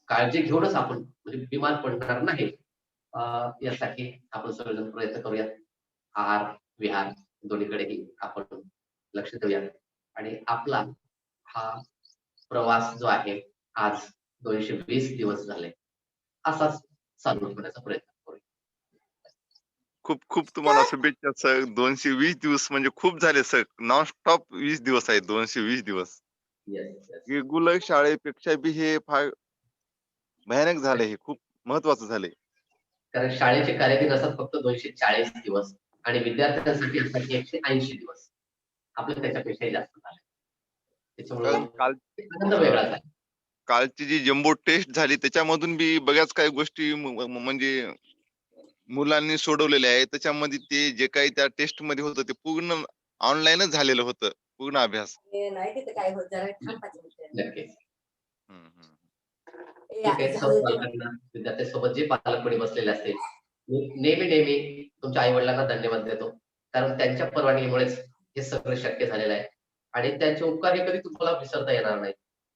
Speaker 1: काळजी घेऊनच आपण म्हणजे बिमार पडणार नाही यासाठी आपण सगळेजण प्रयत्न करूयात. आहार विहार दोन्हीकडेही आपण लक्ष देऊयात आणि आपला हा प्रवास जो आहे आज 220 दिवस झाले असाच चालू ठेवण्याचा प्रयत्न करूया.
Speaker 5: खूप खूप तुम्हाला शुभेच्छा सर. 220 दिवस म्हणजे खूप झाले सर. नॉनस्टॉप 20 दिवस आहेत 220 दिवस.
Speaker 1: Yes, yes.
Speaker 5: रेग्युलर शाळेपेक्षा बी हे फार भयानक झाले. हे खूप महत्वाचं झाले.
Speaker 1: कारण शाळेचे कालावधी असतात फक्त 240 दिवस आणि विद्यार्थ्यांसाठी असतात 180 दिवस. आपलं त्याच्यापेक्षाही जास्त झालं. त्याच्यामुळे
Speaker 5: काल
Speaker 1: आनंद वेगळाच आहे.
Speaker 5: कालची जी जम्बो टेस्ट झाली त्याच्यामधून बी बऱ्याच काही गोष्टी म्हणजे मुलांनी सोडवलेल्या आहेत. त्याच्यामध्ये ते जे काही त्या टेस्ट मध्ये होतं ते पूर्ण ऑनलाईनच झालेलं होतं पूर्ण अभ्यास.
Speaker 1: नक्कीच.
Speaker 5: हम्म, हम्म.
Speaker 1: ठीक आहे. सर्व पालकांना विद्यार्थ्यांसोबत जे पालक बसलेले असतील नेहमी तुमच्या आई वडिलांना धन्यवाद देतो. कारण त्यांच्या परवानगीमुळेच हे सगळं शक्य झालेलं आहे आणि त्यांचे उपकार हे कधी तुम्हाला विसरता येणार नाही.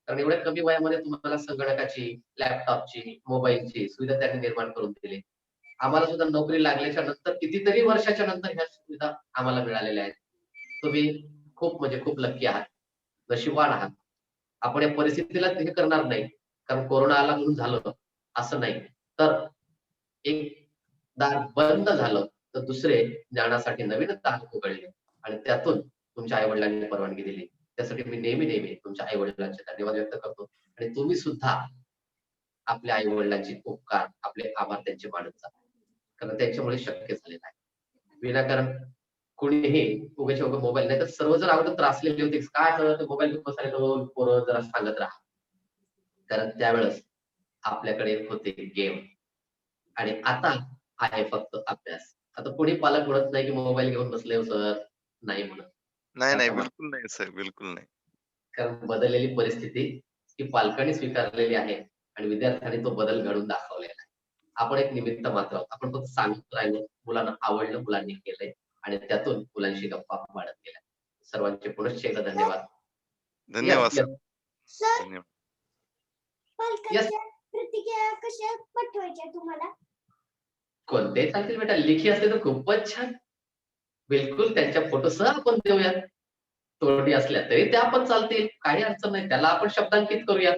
Speaker 1: कारण एवढ्या कमी वयामध्ये तुम्हाला संगणकाची, लॅपटॉपची, मोबाईलची सुविधा त्यांनी निर्माण करून दिली. आम्हाला सुद्धा नोकरी लागल्याच्या नंतर कितीतरी वर्षाच्या नंतर ह्या सुविधा आम्हाला मिळालेल्या आहेत. तुम्ही खूप म्हणजे खूप लकी आहात, नशीबवान आहात. आपण या परिस्थितीला हे करणार नाही कारण कोरोना आला म्हणून झालं होतं असं नाही. तर एक दार बंद झालं तर दुसरे ज्ञानासाठी नवीन दार उघडले आणि त्यातून तुमच्या आई वडिलांनी परवानगी दिली. त्यासाठी मी नेहमी तुमच्या आई वडिलांचे धन्यवाद व्यक्त करतो आणि तुम्ही सुद्धा आपल्या आई वडिलांचे उपकार आपले आभार त्यांचे मानत जा कारण त्यांच्यामुळे शक्य झालेलं आहे. विनाकारण कोणीही उगाच मोबाईल नाही तर सर्वजण अगोदर त्रासलेले होते काय करत मोबाईल घेऊन बसायला पोरं जरा सांगत राहा कारण त्यावेळेस आपल्याकडे होते गेम आणि आता आहे फक्त अभ्यास. आता कोणी पालक म्हणत नाही की मोबाईल घेऊन बसले सर नाही म्हणत.
Speaker 5: नाही बिलकुल नाही सर, बिलकुल नाही.
Speaker 1: कारण बदललेली परिस्थिती ही पालकांनी स्वीकारलेली आहे आणि विद्यार्थ्यांनी तो बदल घडून दाखवलेला आहे. आपण एक निमित्त मात्र आहोत. आपण फक्त सांगत राहिलो, मुलांना आवडलं, मुलांनी केलंय आणि त्यातून मुलांशी गप्पा वाढत गेल्या. सर्वांचे पुनश्च एकदा धन्यवाद.
Speaker 5: धन्यवाद
Speaker 1: Yes,
Speaker 5: सर.
Speaker 2: सर
Speaker 5: धन्यवाद.
Speaker 2: पालकांच्या प्रतिक्रिया कशा पाठवायच्या तुम्हाला?
Speaker 1: कोणतेही चालतील बेटा, लेखी असले तर खूपच छान. बिलकुल त्यांच्या फोटोसह आपण देऊयात. तोंडी असल्या तरी त्या पण चालतील, काही अडचण नाही. त्याला आपण शब्दांकित करूया.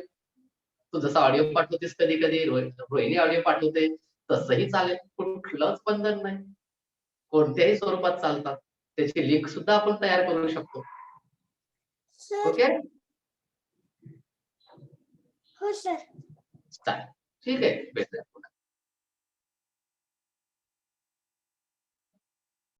Speaker 1: तू जसा ऑडिओ पाठवतेस कधी कधी रोहिणी ऑडिओ पाठवते तसंही चालेल. कुठलंच बंधन नाही. कोणत्याही स्वरूपात चालतात. त्याची लिंक सुद्धा आपण तयार करू शकतो.
Speaker 2: सर
Speaker 1: ओके
Speaker 2: हो सर.
Speaker 1: चालेल. ठीक आहे भेटूया.